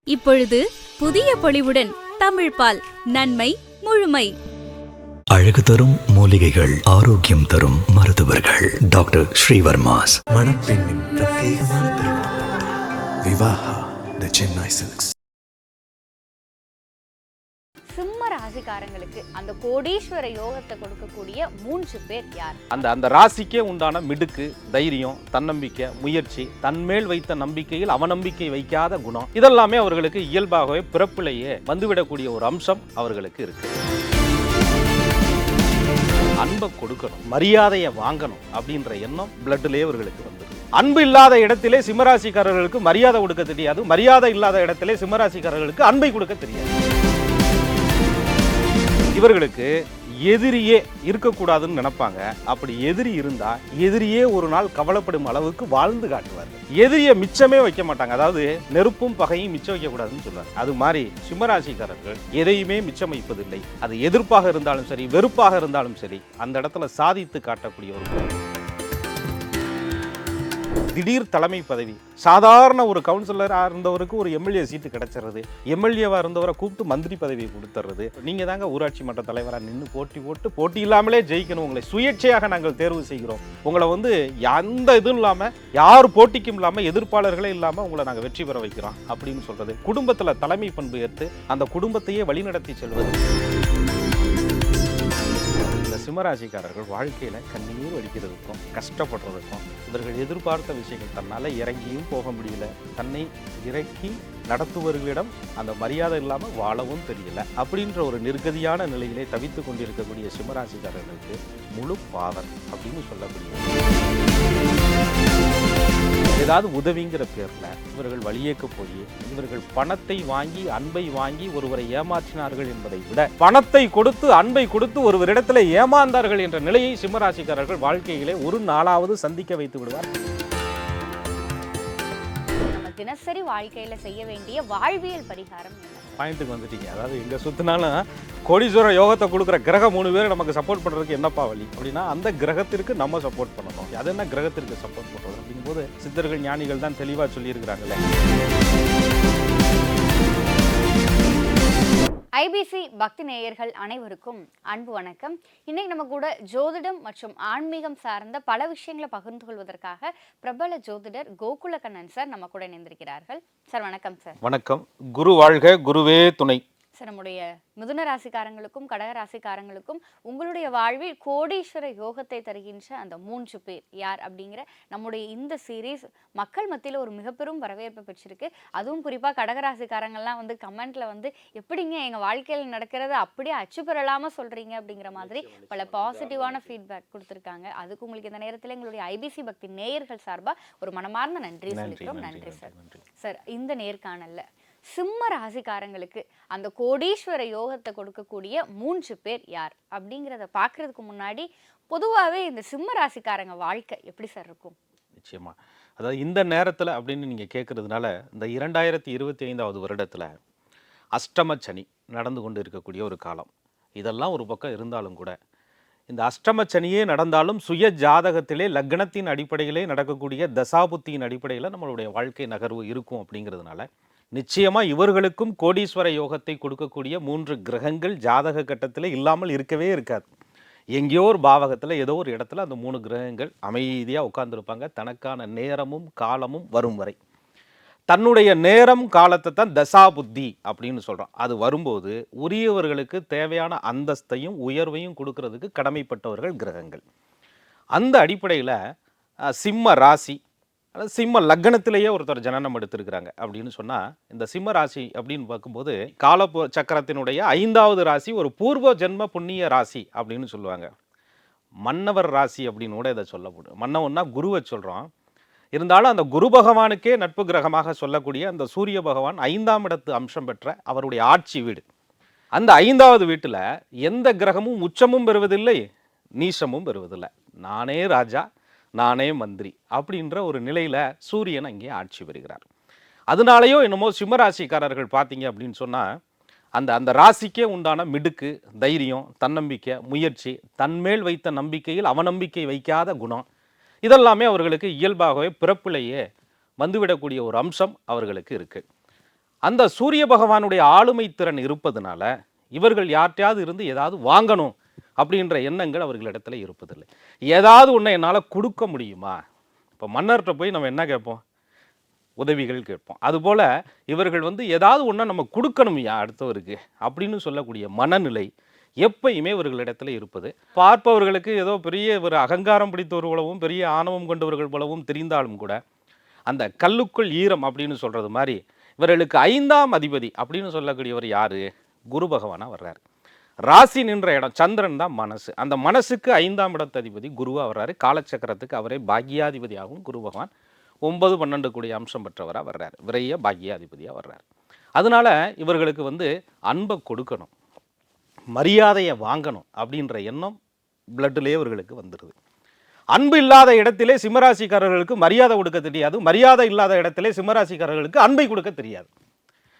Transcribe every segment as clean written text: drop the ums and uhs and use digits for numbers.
இப்பொழுது புதிய பொலிவுடன் தமிழ்பால் நன்மை முழுமை. அழகு தரும் மூலிகைகள், ஆரோக்கியம் தரும் மருத்துவர்கள். டாக்டர் ஸ்ரீவர்மாஸ். மணப்பெண்ணின் பிரத்யேகமான திருமணம் விவாஹா தி சென்னை சில்க்ஸ். சிம்ம ராசிக்காரங்களுக்கு அந்த கோடீஸ்வர யோகத்தை கொடுக்கக்கூடிய 3 பேர் யார்? அந்த ராசிக்கே உண்டான மிடுக்கு, தைரியம், தன்னம்பிக்கை, முயற்சி, தன்மேல் வைத்த நம்பிக்கையில் அவநம்பிக்கை வைக்காத குணம், இதெல்லாமே அவர்களுக்கு இயல்பாகவே பிறப்பிலேயே வந்துவிடக்கூடிய ஒரு அம்சம் அவர்களுக்கு இருக்கு. அன்பை கொடுக்கணும், மரியாதையை வாங்கணும் அப்படின்ற எண்ணம் பிளட்லேயே அவர்களுக்கு வந்துருக்கு. அன்பு இல்லாத இடத்திலே சிம்மராசிக்காரர்களுக்கு மரியாதை கொடுக்க தெரியாது, மரியாதை இல்லாத இடத்திலே சிம்மராசிக்காரர்களுக்கு அன்பை கொடுக்க தெரியாது. இவர்களுக்கு எதிரியே இருக்கக்கூடாதுன்னு நினைப்பாங்க. அப்படி எதிரி இருந்தா எதிரியே ஒரு நாள் கவலைப்படும் அளவுக்கு வாழ்ந்து காட்டுவார்கள். எதிரியை மிச்சமே வைக்க மாட்டாங்க. அதாவது நெருப்பும் பகையும் மிச்சம் வைக்க கூடாதுன்னு சொல்றாங்க. அது மாதிரி சிம்மராசிக்காரர்கள் எதையுமே மிச்சம் வைப்பதில்லை. அது எதிர்ப்பாக இருந்தாலும் சரி, வெறுப்பாக இருந்தாலும் சரி, அந்த இடத்துல சாதித்து காட்டக்கூடிய ஒரு திடீர் தலைமை பதவி. சாதாரண ஒரு கவுன்சிலராக இருந்தவருக்கு ஒரு எம்எல்ஏ சீட்டு கிடைச்சிருது. எம்எல்ஏவாக இருந்தவரை கூப்பிட்டு மந்திரி பதவியை கொடுத்துறது. நீங்கள் தாங்க ஊராட்சி மன்ற தலைவராக நின்று போட்டி இல்லாமலே ஜெயிக்கணும், உங்களை சுயேட்சையாக நாங்கள் தேர்வு செய்கிறோம், உங்களை எந்த இதுவும் இல்லாமல், யார் போட்டிக்கும் இல்லாமல், எதிர்ப்பாளர்களே இல்லாமல் உங்களை நாங்கள் வெற்றி பெற வைக்கிறோம் அப்படின்னு சொல்கிறது. குடும்பத்தில் தலைமை பண்பு ஏற்று அந்த குடும்பத்தையே வழிநடத்தி செல்வது. சிம்மராசிக்காரர்கள் வாழ்க்கையில் கண்ணீர் வடிக்கிறதுக்கும் கஷ்டப்படுறதுக்கும் இவர்கள் எதிர்பார்த்த விஷயங்கள் தன்னால் இறங்கியும் போக முடியல, தன்னை இறக்கி நடத்துவர்களிடம் அந்த மரியாதை இல்லாமல் வாழவும் தெரியல அப்படின்ற ஒரு நிர்கதியான நிலையிலே தவித்து கொண்டிருக்கக்கூடிய சிம்மராசிக்காரர்களுக்கு முழு பாதம் அப்படின்னு சொல்லக்கூடிய ஏதாவது உதவிங்கிற பேரில் இவர்கள் வழியேக்க போய் இவர்கள் பணத்தை வாங்கி, அன்பை வாங்கி ஒருவரை ஏமாற்றினார்கள் என்பதை விட பணத்தை கொடுத்து, அன்பை கொடுத்து ஒருவரிடத்தில் ஏமாந்தார்கள் என்ற நிலையை சிம்மராசிக்காரர்கள் வாழ்க்கையிலே ஒரு நாளாவது சந்திக்க வைத்து விடுவார். நம்ம தினசரி வாழ்க்கையில செய்ய வேண்டிய வாழ்வியல் பரிகாரம் என்ன? பாயிண்ட்டுக்கு வந்துட்டீங்க. அதாவது எங்க சுத்தினாலும் கோடீஸ்வர யோகத்தை கொடுக்குற கிரகம் 3 பேர் நமக்கு சப்போர்ட் பண்றதுக்கு என்னப்பா வழி அப்படின்னா, அந்த கிரகத்திற்கு நம்ம சப்போர்ட் பண்ணணும். அது என்ன கிரகத்திற்கு சப்போர்ட் பண்றது அப்படிங்கும்போது சித்தர்கள், ஞானிகள் தான் தெளிவா சொல்லியிருக்கிறாங்களே. ஐபிசி பக்தி நேயர்கள் அனைவருக்கும் அன்பு வணக்கம். இன்னைக்கு நம்ம கூட ஜோதிடம் மற்றும் ஆன்மீகம் சார்ந்த பல விஷயங்களை பகிர்ந்து கொள்வதற்காக பிரபல ஜோதிடர் கோகுலக்கண்ணன் சார் நம்ம கூட இணைந்திருக்கிறார்கள். சார் வணக்கம். சார் வணக்கம். குரு வாழ்க, குருவே துணை. சார், நம்முடைய மிதுன ராசிக்காரங்களுக்கும் கடக ராசிக்காரங்களுக்கும் உங்களுடைய வாழ்வில் கோடீஸ்வர யோகத்தை தருகின்ற அந்த 3 பேர் யார் அப்படிங்கிற நம்முடைய இந்த சீரீஸ் மக்கள் மத்தியில் ஒரு மிகப்பெரும் வரவேற்பை பெற்றிருக்கு. அதுவும் குறிப்பாக கடகராசிக்காரங்கள்லாம் கமெண்ட்ல எப்படிங்க எங்கள் வாழ்க்கையில் நடக்கிறது அப்படியே அச்சு பெறலாமல் சொல்கிறீங்க அப்படிங்கிற மாதிரி பல பாசிட்டிவான ஃபீட்பேக் கொடுத்துருக்காங்க. அதுக்கு உங்களுக்கு இந்த நேரத்தில் எங்களுடைய ஐபிசி பக்தி நேயர்கள் சார்பாக ஒரு மனமார்ந்த நன்றி சொல்லிக்கிறோம். நன்றி சார். சார், இந்த நேர்காணல்ல சிம்ம ராசிக்காரங்களுக்கு அந்த கோடீஸ்வர யோகத்தை கொடுக்கக்கூடிய 3 பேர் யார் அப்படிங்கிறத பார்க்கறதுக்கு முன்னாடி பொதுவாகவே இந்த சிம்ம ராசிக்காரங்க வாழ்க்கை எப்படி சார் இருக்கும்? நிச்சயமா. அதாவது இந்த நேரத்தில் அப்படின்னு நீங்கள் கேட்கறதுனால, இந்த 2025 வருடத்தில் அஷ்டம சனி நடந்து கொண்டு இருக்கக்கூடிய ஒரு காலம். இதெல்லாம் ஒரு பக்கம் இருந்தாலும் கூட, இந்த அஷ்டம சனியே நடந்தாலும் சுய ஜாதகத்திலே லக்னத்தின் அடிப்படையிலே நடக்கக்கூடிய தசாபுத்தியின் அடிப்படையில் நம்மளுடைய வாழ்க்கை நகர்வு இருக்கும். அப்படிங்கிறதுனால நிச்சயமாக இவர்களுக்கும் கோடீஸ்வர யோகத்தை கொடுக்கக்கூடிய 3 கிரகங்கள் ஜாதக கட்டத்தில் இல்லாமல் இருக்கவே இருக்காது. எங்கேயோ ஒரு பாவகத்தில் ஏதோ ஒரு இடத்துல அந்த 3 கிரகங்கள் அமைதியாக உட்கார்ந்துருப்பாங்க. தனக்கான நேரமும் காலமும் வரும் வரை தன்னுடைய நேரம் காலத்தை தான் தசாபுத்தி அப்படின்னு சொல்கிறோம். அது வரும்போது உரியவர்களுக்கு தேவையான அந்தஸ்தையும் உயர்வையும் கொடுக்கறதுக்கு கடமைப்பட்டவர்கள் கிரகங்கள். அந்த அடிப்படையில் சிம்ம ராசி, சிம்ம லக்னத்திலேயே ஒருத்தர் ஜனனம் எடுத்திருக்கிறாங்க அப்படின்னு சொன்னால், இந்த சிம்ம ராசி அப்படின்னு பார்க்கும்போது கால சக்கரத்தினுடைய 5வது ராசி ஒரு பூர்வ ஜென்ம புண்ணிய ராசி அப்படின்னு சொல்லுவாங்க. மன்னவர் ராசி அப்படின்னு கூட இதை சொல்லப்படும். மன்னவன்னா குருவை சொல்கிறோம். இருந்தாலும் அந்த குரு பகவானுக்கே நட்பு கிரகமாக சொல்லக்கூடிய அந்த சூரிய பகவான் 5ஆம் இடத்து அம்சம் பெற்ற அவருடைய ஆட்சி வீடு. அந்த 5வது வீட்டில் எந்த கிரகமும் உச்சமும் பெறுவதில்லை, நீசமும் பெறுவதில்லை. நானே ராஜா, நானே மந்திரி அப்படின்ற ஒரு நிலையில் சூரியன் அங்கே ஆட்சி பெறுகிறார். அதனாலேயோ என்னமோ சிம்மராசிக்காரர்கள் பார்த்தீங்க அப்படின்னு சொன்னால், அந்த ராசிக்கே உண்டான மிடுக்கு, தைரியம், தன்னம்பிக்கை, முயற்சி, தன்மேல் வைத்த நம்பிக்கையில் அவநம்பிக்கை வைக்காத குணம், இதெல்லாமே அவர்களுக்கு இயல்பாகவே பிறப்பிலேயே வந்துவிடக்கூடிய ஒரு அம்சம் அவர்களுக்கு இருக்குது. அந்த சூரிய பகவானுடைய ஆளுமை திறன் இருப்பதனால இவர்கள் யார்ட்டையாவது இருந்து ஏதாவது வாங்கணும் அப்படின்ற எண்ணங்கள் அவர்களிடத்துல இருப்பதில்லை. ஏதாவது ஒன்று என்னால் கொடுக்க முடியுமா? இப்போ மன்னர்கிட்ட போய் நம்ம என்ன கேட்போம்? உதவிகள் கேட்போம். அதுபோல் இவர்கள் ஏதாவது ஒன்றை நம்ம கொடுக்கணுமையா அடுத்தவருக்கு அப்படின்னு சொல்லக்கூடிய மனநிலை எப்பயுமே இவர்களிடத்துல இருப்பது. பார்ப்பவர்களுக்கு ஏதோ பெரிய ஒரு அகங்காரம் பிடித்தவர் போலவும் பெரிய ஆணவம் கொண்டவர்கள் போலவும் தெரிந்தாலும் கூட அந்த கல்லுக்குள் ஈரம் அப்படின்னு சொல்கிறது மாதிரி இவர்களுக்கு 5ஆம் அதிபதி அப்படின்னு சொல்லக்கூடியவர் யார்? குரு பகவானாக வர்றார். ராசி நின்ற இடம் சந்திரன் தான் மனசு. அந்த மனசுக்கு 5ஆம் இடத்து அதிபதி குருவாக வர்றாரு. காலச்சக்கரத்துக்கு அவரே பாக்யாதிபதியாகவும் குரு பகவான் 9, 12 கூடிய அம்சம் பெற்றவராக வர்றார். விரைய பாக்யாதிபதியாக வர்றார். அதனால இவர்களுக்கு அன்பை கொடுக்கணும், மரியாதையை வாங்கணும் அப்படின்ற எண்ணம் பிளட்டிலே இவர்களுக்கு வந்துடுது. அன்பு இல்லாத இடத்திலே சிம்மராசிக்காரர்களுக்கு மரியாதை கொடுக்க தெரியாது, மரியாதை இல்லாத இடத்திலே சிம்மராசிக்காரர்களுக்கு அன்பை கொடுக்க தெரியாது.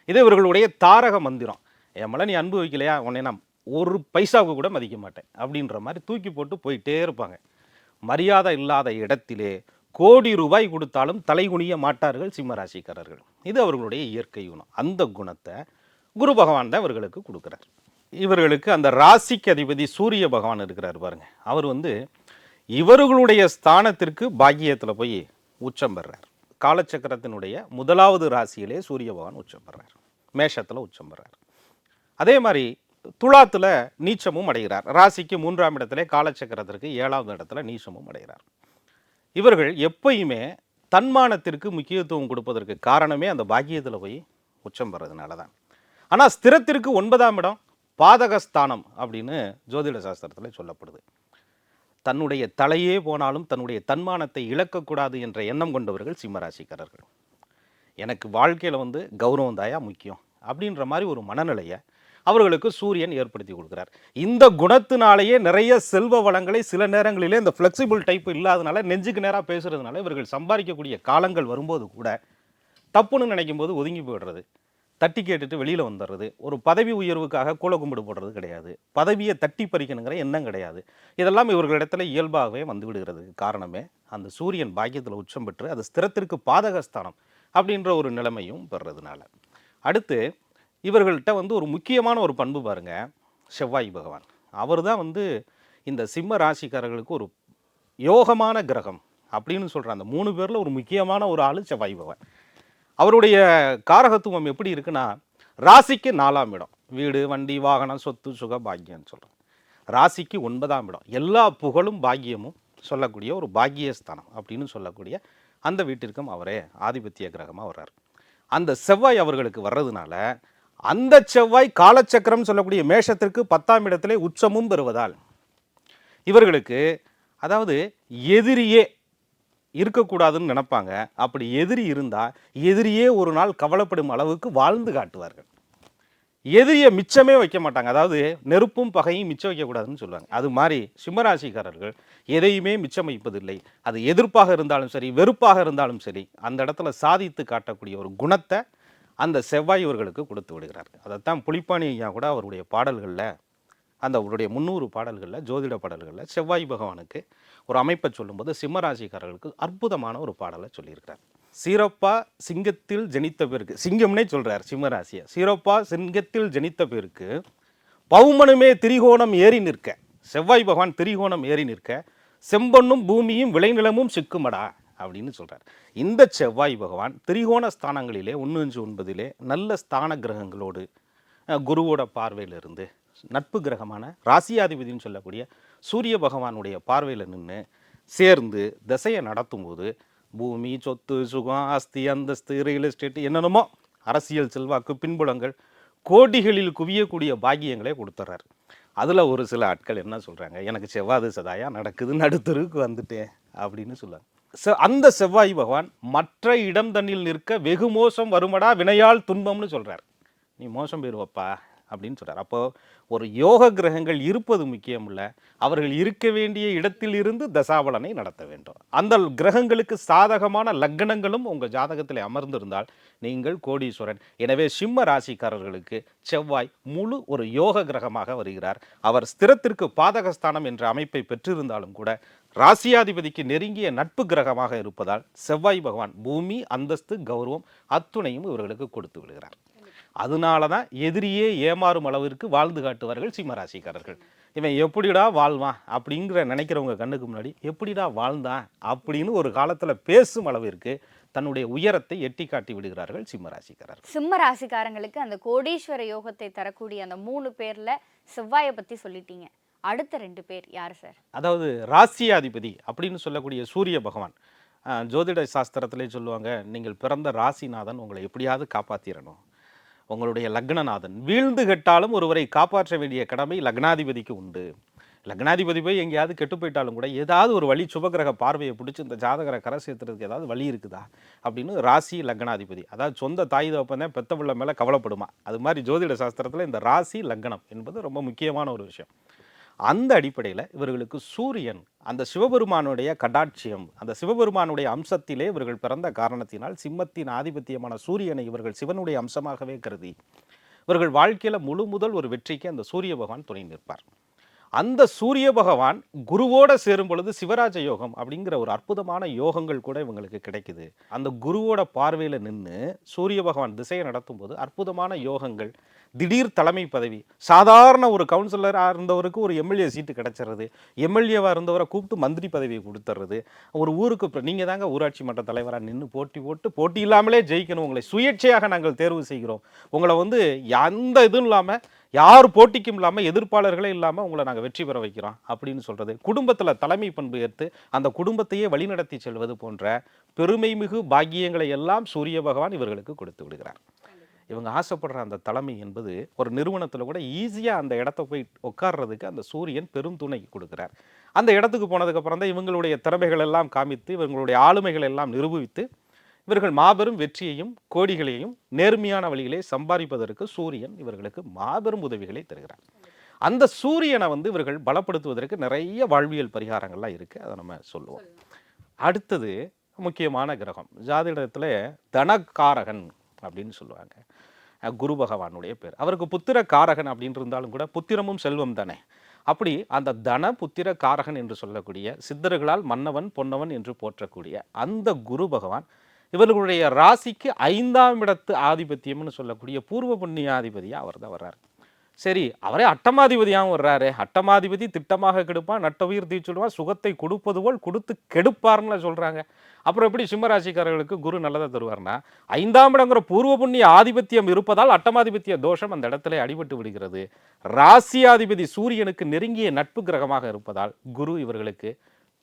இது இவர்களுடைய தாரக மந்திரம். என் மேலே நீ அன்பு வைக்கலையா, உன்னை நான் ஒரு பைசாவுக்கு கூட மதிக்க மாட்டேன் அப்படின்ற மாதிரி தூக்கி போட்டு போயிட்டே இருப்பாங்க. மரியாதை இல்லாத இடத்திலே கோடி ரூபாய் கொடுத்தாலும் தலைகுனிய மாட்டார்கள் சிம்மராசிக்காரர்கள். இது அவர்களுடைய இயற்கை குணம். அந்த குணத்தை குரு பகவான் தான் இவர்களுக்கு கொடுக்குறார். இவர்களுக்கு அந்த ராசிக்கு அதிபதி சூரிய பகவான் இருக்கிறார் பாருங்க. அவர் இவர்களுடைய ஸ்தானத்திற்கு பாக்கியத்தில் போய் உச்சம் பெறார். காலச்சக்கரத்தினுடைய 1வது ராசியிலே சூரிய பகவான் உச்சம் பெறார். மேஷத்தில் உச்சம் பெறார். அதே மாதிரி துலாத்தில் நீச்சமும் அடைகிறார். ராசிக்கு 3ஆம் இடத்திலே காலச்சக்கரத்திற்கு 7வது இடத்துல நீச்சமும் அடைகிறார். இவர்கள் எப்பயுமே தன்மானத்திற்கு முக்கியத்துவம் கொடுப்பதற்கு காரணமே அந்த பாக்கியத்தில் போய் உச்சம் பெறதுனால தான். ஆனால் ஸ்திரத்திற்கு 9ஆம் இடம் பாதகஸ்தானம் அப்படின்னு ஜோதிட சாஸ்திரத்தில் சொல்லப்படுது. தன்னுடைய தலையே போனாலும் தன்னுடைய தன்மானத்தை இழக்கக்கூடாது என்ற எண்ணம் கொண்டவர்கள் சிம்மராசிக்காரர்கள். எனக்கு வாழ்க்கையில் கௌரவம் தாயா முக்கியம் அப்படின்ற மாதிரி ஒரு மனநிலையை அவர்களுக்கு சூரியன் ஏற்படுத்தி கொடுக்குறார். இந்த குணத்தினாலேயே நிறைய செல்வ வளங்களை சில நேரங்களிலே இந்த ஃப்ளெக்சிபிள் டைப் இல்லாதனால நெஞ்சுக்கு நேராக பேசுறதுனால இவர்கள் சம்பாதிக்கக்கூடிய காலங்கள் வரும்போது கூட தப்புன்னு நினைக்கும் போது ஒதுங்கி போயிடுறது, தட்டி கேட்டுட்டு வெளியில் வந்துடுறது, ஒரு பதவி உயர்வுக்காக கூல கும்பிடு போடுறது கிடையாது, பதவியை தட்டி பறிக்கணுங்கிற எண்ணம் கிடையாது. இதெல்லாம் இவர்களிடத்துல இயல்பாகவே வந்து விடுகிறது. காரணமே அந்த சூரியன் பாக்கியத்தில் உச்சம் பெற்று அது ஸ்திரத்திற்கு பாதகஸ்தானம் அப்படின்ற ஒரு நிலைமையும் பெறுறதுனால. அடுத்து இவர்கள்ட்ட ஒரு முக்கியமான ஒரு பண்பு பாருங்க, செவ்வாய் பகவான். அவர் தான் இந்த சிம்ம ராசிக்காரர்களுக்கு ஒரு யோகமான கிரகம் அப்படின்னு சொல்கிற அந்த 3 பேரில் ஒரு முக்கியமான ஒரு ஆள் செவ்வாய் பகவான். அவருடைய காரகத்துவம் எப்படி இருக்குன்னா, ராசிக்கு 4ஆம் இடம் வீடு வண்டி வாகனம் சொத்து சுக பாக்கியம்னு சொல்கிறோம். ராசிக்கு 9ஆம் இடம் எல்லா புகழும் பாக்கியமும் சொல்லக்கூடிய ஒரு பாக்கியஸ்தானம் அப்படின்னு சொல்லக்கூடிய அந்த வீட்டிற்கும் அவரே ஆதிபத்திய கிரகமாக வர்றார். அந்த செவ்வாய் அவர்களுக்கு வர்றதுனால அந்த செவ்வாய் காலச்சக்கரம் சொல்லக்கூடிய மேஷத்திற்கு 10ஆம் இடத்திலே உச்சமும் பெறுவதால் இவர்களுக்கு அதாவது எதிரியே இருக்கக்கூடாதுன்னு நினைப்பாங்க. அப்படி எதிரி இருந்தால் எதிரியே ஒரு நாள் கவலைப்படும் அளவுக்கு வாழ்ந்து காட்டுவார்கள். எதிரியை மிச்சமே வைக்க மாட்டாங்க. அதாவது நெருப்பும் பகையும் மிச்சம் வைக்கக்கூடாதுன்னு சொல்லுவாங்க. அது மாதிரி சிம்மராசிக்காரர்கள் எதையுமே மிச்சம் வைப்பதில்லை. அது எதிர்ப்பாக இருந்தாலும் சரி வெறுப்பாக இருந்தாலும் சரி அந்த இடத்துல சாதித்து காட்டக்கூடிய ஒரு குணத்தை அந்த செவ்வாய் இவர்களுக்கு கொடுத்து விடுகிறார். அதைத்தான் புலிப்பாணி ஐயா கூட அவருடைய பாடல்களில் அந்த அவருடைய 300 பாடல்களில் ஜோதிட பாடல்களில் செவ்வாய் பகவானுக்கு ஒரு அமைப்பை சொல்லும்போது சிம்மராசிக்காரர்களுக்கு அற்புதமான ஒரு பாடலை சொல்லியிருக்கிறார். சீரப்பா சிங்கத்தில் ஜனித்த பேருக்கு, சிங்கம்னே சொல்கிறார் சிம்மராசியை, சீரப்பா சிங்கத்தில் ஜனித்த பேருக்கு பௌமனுமே திரிகோணம் ஏறி நிற்க, செவ்வாய் பகவான் திரிகோணம் ஏறி நிற்க செம்பொன்னும் பூமியும் விளைநிலமும் சிக்குமடா அப்படின்னு சொல்கிறார். இந்த செவ்வாய் பகவான் திரிகோண ஸ்தானங்களிலே 1-5-9 நல்ல ஸ்தான கிரகங்களோடு குருவோட பார்வையிலிருந்து நட்பு கிரகமான ராசியாதிபதினு சொல்லக்கூடிய சூரிய பகவானுடைய பார்வையில் நின்று சேர்ந்து திசையை நடத்தும் போது பூமி சொத்து சுகம் ஆஸ்தி அந்தஸ்து ரியல் எஸ்டேட் என்னென்னமோ அரசியல் செல்வாக்கு பின்புலங்கள் கோடிகளில் குவியக்கூடிய பாக்கியங்களே கொடுத்துட்றாரு. அதில் ஒரு சில ஆட்கள் என்ன சொல்கிறாங்க, எனக்கு செவ்வாது சதாயா நடக்குது நடுத்தருக்கு வந்துட்டேன் அப்படின்னு சொல்லுவாங்க. அந்த செவ்வாய் பகவான் மற்ற இடம் தண்ணில் நிற்க வெகு மோசம் வருமடா வினையால் துன்பம்னு சொல்கிறார். நீ மோசம் போயிருவப்பா அப்படின்னு சொல்கிறார். அப்போது ஒரு யோக கிரகங்கள் இருப்பது முக்கியம் இல்லை, அவர்கள் இருக்க வேண்டிய இடத்தில் இருந்து தசாபலனை நடத்த வேண்டும். அந்த கிரகங்களுக்கு சாதகமான லக்னங்களும் உங்கள் ஜாதகத்தில் அமர்ந்திருந்தால் நீங்கள் கோடீஸ்வரன். எனவே சிம்ம ராசிக்காரர்களுக்கு செவ்வாய் முழு ஒரு யோக கிரகமாக வருகிறார். அவர் ஸ்திரத்திற்கு பாதகஸ்தானம் என்ற அமைப்பை பெற்றிருந்தாலும் கூட ராசியாதிபதிக்கு நெருங்கிய நட்பு கிரகமாக இருப்பதால் செவ்வாய் பகவான் பூமி அந்தஸ்து கௌரவம் அத்துணையும் இவர்களுக்கு கொடுத்து விடுகிறார். அதனால தான் எதிரியே ஏமாறும் அளவிற்கு வாழ்ந்து காட்டுவார்கள் சிம்மராசிக்காரர்கள். இவன் எப்படிடா வாழ்வான் அப்படிங்கிற நினைக்கிறவங்க கண்ணுக்கு முன்னாடி எப்படிடா வாழ்ந்தான் அப்படின்னு ஒரு காலத்தில் பேசும் அளவிற்கு தன்னுடைய உயரத்தை எட்டி காட்டி விடுகிறார்கள் சிம்மராசிக்காரர்கள். சிம்ம ராசிக்காரங்களுக்கு அந்த கோடீஸ்வர யோகத்தை தரக்கூடிய அந்த 3 பேர்ல செவ்வாயை பத்தி சொல்லிட்டீங்க. அடுத்த 2 பேர் யார் சார்? அதாவது ராசியாதிபதி அப்படின்னு சொல்லக்கூடிய சூரிய பகவான். ஜோதிட சாஸ்திரத்திலே சொல்லுவாங்க, நீங்கள் பிறந்த ராசிநாதன் உங்களை எப்படியாவது காப்பாற்றிடணும். உங்களுடைய லக்னநாதன் வீழ்ந்து கெட்டாலும் ஒருவரை காப்பாற்ற வேண்டிய கடமை லக்னாதிபதிக்கு உண்டு. லக்னாதிபதி போய் எங்கேயாவது கெட்டு போயிட்டாலும் கூட ஏதாவது ஒரு வழி சுபகிரக பார்வையை பிடிச்சி இந்த ஜாதகரை கரை சேர்த்துறதுக்கு ஏதாவது வழி இருக்குதா அப்படின்னு ராசி லக்னாதிபதி, அதாவது சொந்த தாய் தகப்பன் பெத்த பிள்ளை மேலே கவலைப்படுமா, அது மாதிரி ஜோதிட சாஸ்திரத்தில் இந்த ராசி லக்னம் என்பது ரொம்ப முக்கியமான ஒரு விஷயம். அந்த அடிப்படையில் இவர்களுக்கு சூரியன் அந்த சிவபெருமானுடைய கடாட்சியம், அந்த சிவபெருமானுடைய அம்சத்திலே இவர்கள் பிறந்த காரணத்தினால் சிம்மத்தின் ஆதிபத்தியமான சூரியனை இவர்கள் சிவனுடைய அம்சமாகவே கருதி இவர்கள் வாழ்க்கையில் முழு முதல் ஒரு வெற்றிக்கு அந்த சூரிய பகவான் துணை நிற்பார். அந்த சூரிய பகவான் குருவோட சேரும் பொழுது சிவராஜ யோகம் அப்படிங்கிற ஒரு அற்புதமான யோகங்கள் கூட இவங்களுக்கு கிடைக்குது. அந்த குருவோட பார்வையில் நின்று சூரிய பகவான் திசையை நடத்தும் போது அற்புதமான யோகங்கள், திடீர் தலைமை பதவி, சாதாரண ஒரு கவுன்சிலராக இருந்தவருக்கு ஒரு எம்எல்ஏ சீட்டு கிடைச்சிடுறது, எம்எல்ஏவாக இருந்தவரை கூப்பிட்டு மந்திரி பதவியை கொடுத்துட்றது, ஒரு ஊருக்கு நீங்கள் தாங்க ஊராட்சி மன்ற தலைவராக நின்று போட்டி இல்லாமலே ஜெயிக்கணும், உங்களை சுயேட்சையாக நாங்கள் தேர்வு செய்கிறோம், உங்களை எந்த இதுவும் இல்லாமல் யார் போட்டிக்கும் இல்லாமல் எதிர்ப்பாளர்களே இல்லாமல் உங்களை நாங்கள் வெற்றி பெற வைக்கிறோம் அப்படின்னு சொல்கிறது, குடும்பத்தில் தலைமை பண்பு ஏற்று அந்த குடும்பத்தையே வழிநடத்தி செல்வது போன்ற பெருமை மிகு பாக்கியங்களை எல்லாம் சூரிய பகவான் இவர்களுக்கு கொடுத்து விடுகிறார். இவங்க ஆசைப்படுற அந்த தலைமை என்பது ஒரு நிறுவனத்தில் கூட ஈஸியாக அந்த இடத்த போய் உட்கார்றதுக்கு அந்த சூரியன் பெரும் துணை கொடுக்குறார். அந்த இடத்துக்கு போனதுக்கப்புறம் தான் இவங்களுடைய திறமைகள் எல்லாம் காமித்து இவங்களுடைய ஆளுமைகள் எல்லாம் நிரூபித்து இவர்கள் மாபெரும் வெற்றியையும் கோடிகளையும் நேர்மையான வழியிலே சம்பாதிப்பதற்கு சூரியன் இவர்களுக்கு மாபெரும் உதவிகளை தருகிறார். அந்த சூரியனை இவர்கள் பலப்படுத்துவதற்கு நிறைய வாழ்வியல் பரிகாரங்கள்லாம் இருக்குது, அதை நம்ம சொல்லுவோம். அடுத்தது முக்கியமான கிரகம் ஜாதகத்தில் தனக்காரகன் அப்படின்னு சொல்லுவாங்க. குரு பகவானுடைய பேர். அவருக்கு புத்திர காரகன் அப்படின்னு இருந்தாலும் கூட புத்திரமும் செல்வம் தானே. அப்படி அந்த தன புத்திர காரகன் என்று சொல்லக்கூடிய சித்தர்களால் மன்னவன் பொன்னவன் என்று போற்றக்கூடிய அந்த குரு பகவான் இவர்களுடைய ராசிக்கு 5ஆம் இடத்து ஆதிபத்தியம்னு சொல்லக்கூடிய பூர்வ புண்ணியாதிபதியாக அவர் தான் வர்றார். சரி, அவரே அட்டமாதிபதியாகவும் வர்றாரு. அட்டமாதிபதி திட்டமாக கெடுப்பான், நட்டவுயிர் தீச்சுடுவான், சுகத்தை கொடுப்பது போல் கொடுத்து கெடுப்பார்னு சொல்கிறாங்க. அப்புறம் எப்படி சிம்மராசிக்காரர்களுக்கு குரு நல்லதை தருவார்னா, 5ஆம் இடங்கிற பூர்வ புண்ணிய ஆதிபத்தியம் இருப்பதால் அட்டமாதிபத்திய தோஷம் அந்த இடத்துல அடிபட்டு விடுகிறது. ராசியாதிபதி சூரியனுக்கு நெருங்கிய நட்பு கிரகமாக இருப்பதால் குரு இவர்களுக்கு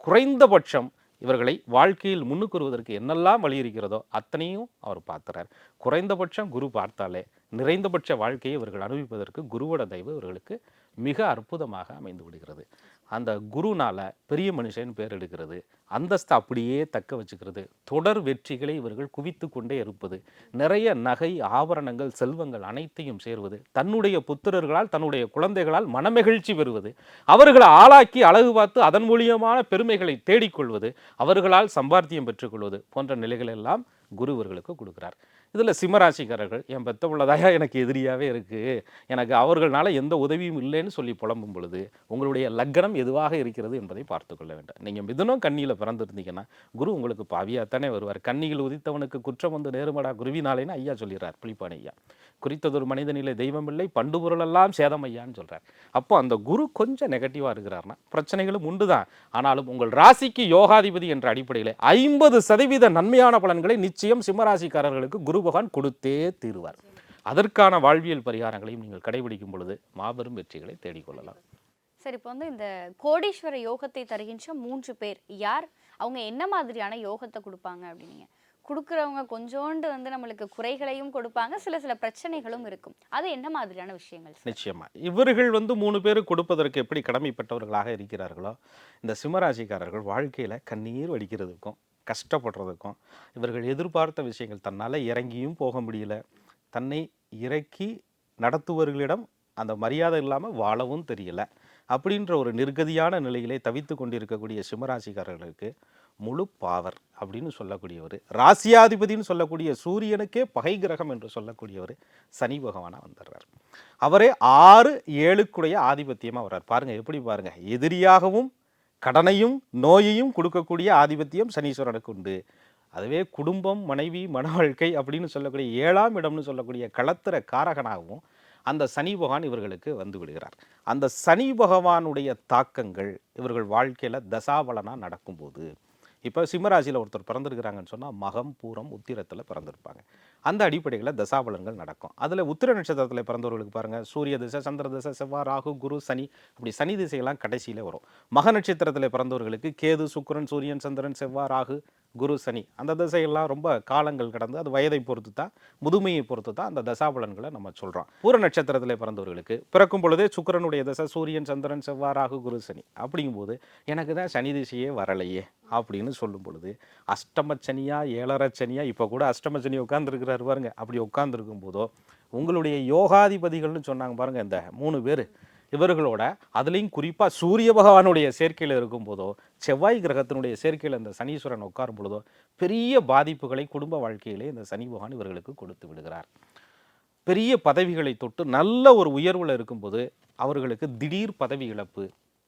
குறைந்தபட்சம் இவர்களை வாழ்க்கையில் முன்னுக்கு வருவதற்கு என்னெல்லாம் வழி இருக்கிறதோ அத்தனையும் அவர் பார்த்துறார். குறைந்தபட்சம் குரு பார்த்தாலே நிறைந்தபட்ச வாழ்க்கையை இவர்கள் அனுபவிப்பதற்கு குருவோட தயவு இவர்களுக்கு மிக அற்புதமாக அமைந்து விடுகிறது. அந்த குருனால பெரிய மனுஷன் பேர் எடுக்கிறது, அந்தஸ்து அப்படியே தக்க வச்சுக்கிறது, தொடர் வெற்றிகளை இவர்கள் குவித்து கொண்டே இருப்பது, நிறைய நகை ஆபரணங்கள் செல்வங்கள் அனைத்தையும் சேர்வது, தன்னுடைய புத்திரர்களால் தன்னுடைய குழந்தைகளால் மனமகிழ்ச்சி பெறுவது, அவர்களை ஆளாக்கி அழகு பார்த்து அதன் மூலியமான பெருமைகளை தேடிக்கொள்வது, அவர்களால் சம்பாத்தியம் பெற்றுக்கொள்வது போன்ற நிலைகள் எல்லாம் குரு இவர்களுக்கு கொடுக்கிறார். இதில் சிம்மராசிக்காரர்கள் என் பெத்த உள்ளதாயா எனக்கு எதிரியாகவே இருக்குது, எனக்கு அவர்களால் எந்த உதவியும் இல்லைன்னு சொல்லி புலம்பும் பொழுது உங்களுடைய லக்னம் எதுவாக இருக்கிறது என்பதை பார்த்து கொள்ள வேண்டும். நீங்கள் மிதுனம் கன்னியில் பிறந்திருந்தீங்கன்னா குரு உங்களுக்கு பாவியாகத்தானே வருவார். கன்னியில் உதித்தவனுக்கு குற்றம் நேருமடா குருவினாலேன்னு ஐயா சொல்லிடுறார் புலிப்பாணி ஐயா. குறித்ததொரு மனிதனிலே தெய்வம் இல்லை, பண்டு பொருளெல்லாம் சேதம் ஐயான்னு சொல்கிறார். அப்போ அந்த குரு கொஞ்சம் நெகட்டிவாக இருக்கிறார்னா பிரச்சனைகளும் உண்டு தான். ஆனாலும் உங்கள் ராசிக்கு யோகாதிபதி என்ற அடிப்படையில் 50% நன்மையான பலன்களை நிச்சயம் சிம்மராசிக்காரர்களுக்கு குரு பகவான் கொடுத்தே தீருவார். அதற்கான வாழ்வியல் பரிகாரங்களையும் நீங்கள் கடைபிடிக்கும் பொழுது மாபெரும் வெற்றிகளை தேடிக்கொள்ளலாம். சரி, இப்போ இந்த கோடீஸ்வர யோகத்தை தருகின்ற 3 பேர் யார், அவங்க என்ன மாதிரியான யோகத்தை கொடுப்பாங்க அப்படின்னீங்க? கொடுக்குறவங்க கொஞ்சோண்டு நம்மளுக்கு குறைகளையும் கொடுப்பாங்க, சில பிரச்சனைகளும் இருக்கும். அது என்ன மாதிரியான விஷயங்கள்? நிச்சயமா இவர்கள் 3 பேர் கொடுப்பதற்கு எப்படி கடமைப்பட்டவர்களாக இருக்கிறார்களோ, இந்த சிம்மராசிக்காரர்கள் வாழ்க்கையில் கண்ணீர் வடிக்கிறதுக்கும் கஷ்டப்படுறதுக்கும் இவர்கள் எதிர்பார்த்த விஷயங்கள் தன்னால் இறங்கியும் போக முடியல, தன்னை இறக்கி நடத்துவர்களிடம் அந்த மரியாதை இல்லாமல் வாழவும் தெரியல அப்படின்ற ஒரு நிர்கதியான நிலையிலே தவித்து கொண்டிருக்கக்கூடிய சிம்மராசிக்காரர்களுக்கு முழு பாவர் அப்படின்னு சொல்லக்கூடியவர், ராசியாதிபதினு சொல்லக்கூடிய சூரியனுக்கே பகை கிரகம் என்று சொல்லக்கூடியவர் சனி பகவானாக வந்துடுறார். அவரே 6-7 ஆதிபத்தியமாக வர்றார். பாருங்கள் எப்படி பாருங்கள், எதிரியாகவும் கடனையும் நோயையும் கொடுக்கக்கூடிய ஆதிபத்தியம் சனீஸ்வரனுக்கு உண்டு. அதுவே குடும்பம், மனைவி, மன வாழ்க்கை அப்படின்னு சொல்லக்கூடிய 7ஆம் இடம்னு சொல்லக்கூடிய களத்திர காரகனாகவும் அந்த சனி பகவான் இவர்களுக்கு வந்து விடுகிறார். அந்த சனி பகவானுடைய தாக்கங்கள் இவர்கள் வாழ்க்கையில் தசாபலனாக நடக்கும்போது, இப்போ சிம்மராசியில் ஒருத்தர் பிறந்திருக்கிறாங்கன்னு சொன்னால் மகம், பூரம், உத்திரத்தில் பிறந்திருப்பாங்க. அந்த அடிப்படையில் தசாபலன்கள் நடக்கும். அதில் உத்திர நட்சத்திரத்தில் பிறந்தவர்களுக்கு பாருங்கள், சூரிய திசை, சந்திர திசை, செவ்வாய், ராகு, குரு, சனி, அப்படி சனி திசையெல்லாம் கடைசியில் வரும். மக நட்சத்திரத்தில் பிறந்தவர்களுக்கு கேது, சுக்கிரன், சூரியன், சந்திரன், செவ்வாய், ராகு, குரு, சனி, அந்த திசையெல்லாம் ரொம்ப காலங்கள் கடந்து அது வயதை பொறுத்து தான், முதுமையை பொறுத்து தான் அந்த தசாபலன்களை நம்ம சொல்கிறோம். பூர நட்சத்திரத்தில் பிறந்தவர்களுக்கு பிறக்கும் பொழுதே சுக்கிரனுடைய திசை, சூரியன், சந்திரன், செவ்வாய், ராகு, குரு, சனி. அப்படிங்கும்போது எனக்கு தான் சனி திசையே வரலையே அப்படின்னு சொல்லும் பொழுது அஷ்டமச்சனியா 7.5 சனியா, இப்போ கூட அஷ்டமச்சனி உட்காந்துருக்கிறாரு பாருங்க, அப்படி உட்காந்துருக்கும் போதோ உங்களுடைய யோகாதிபதிகள்னு சொன்னாங்க பாருங்க இந்த 3 பேர், இவர்களோட அதுலேயும் குறிப்பாக சூரிய பகவானுடைய சேர்க்கையில் இருக்கும் போதோ, செவ்வாய் கிரகத்தினுடைய சேர்க்கையில் இந்த சனீஸ்வரன் உட்காரும் பொழுதோ பெரிய பாதிப்புகளை குடும்ப வாழ்க்கையிலே இந்த சனி பகவான் இவர்களுக்கு கொடுத்து விடுகிறார். பெரிய பதவிகளை தொட்டு நல்ல ஒரு உயர்வில் இருக்கும்போது அவர்களுக்கு திடீர் பதவி இழப்பு,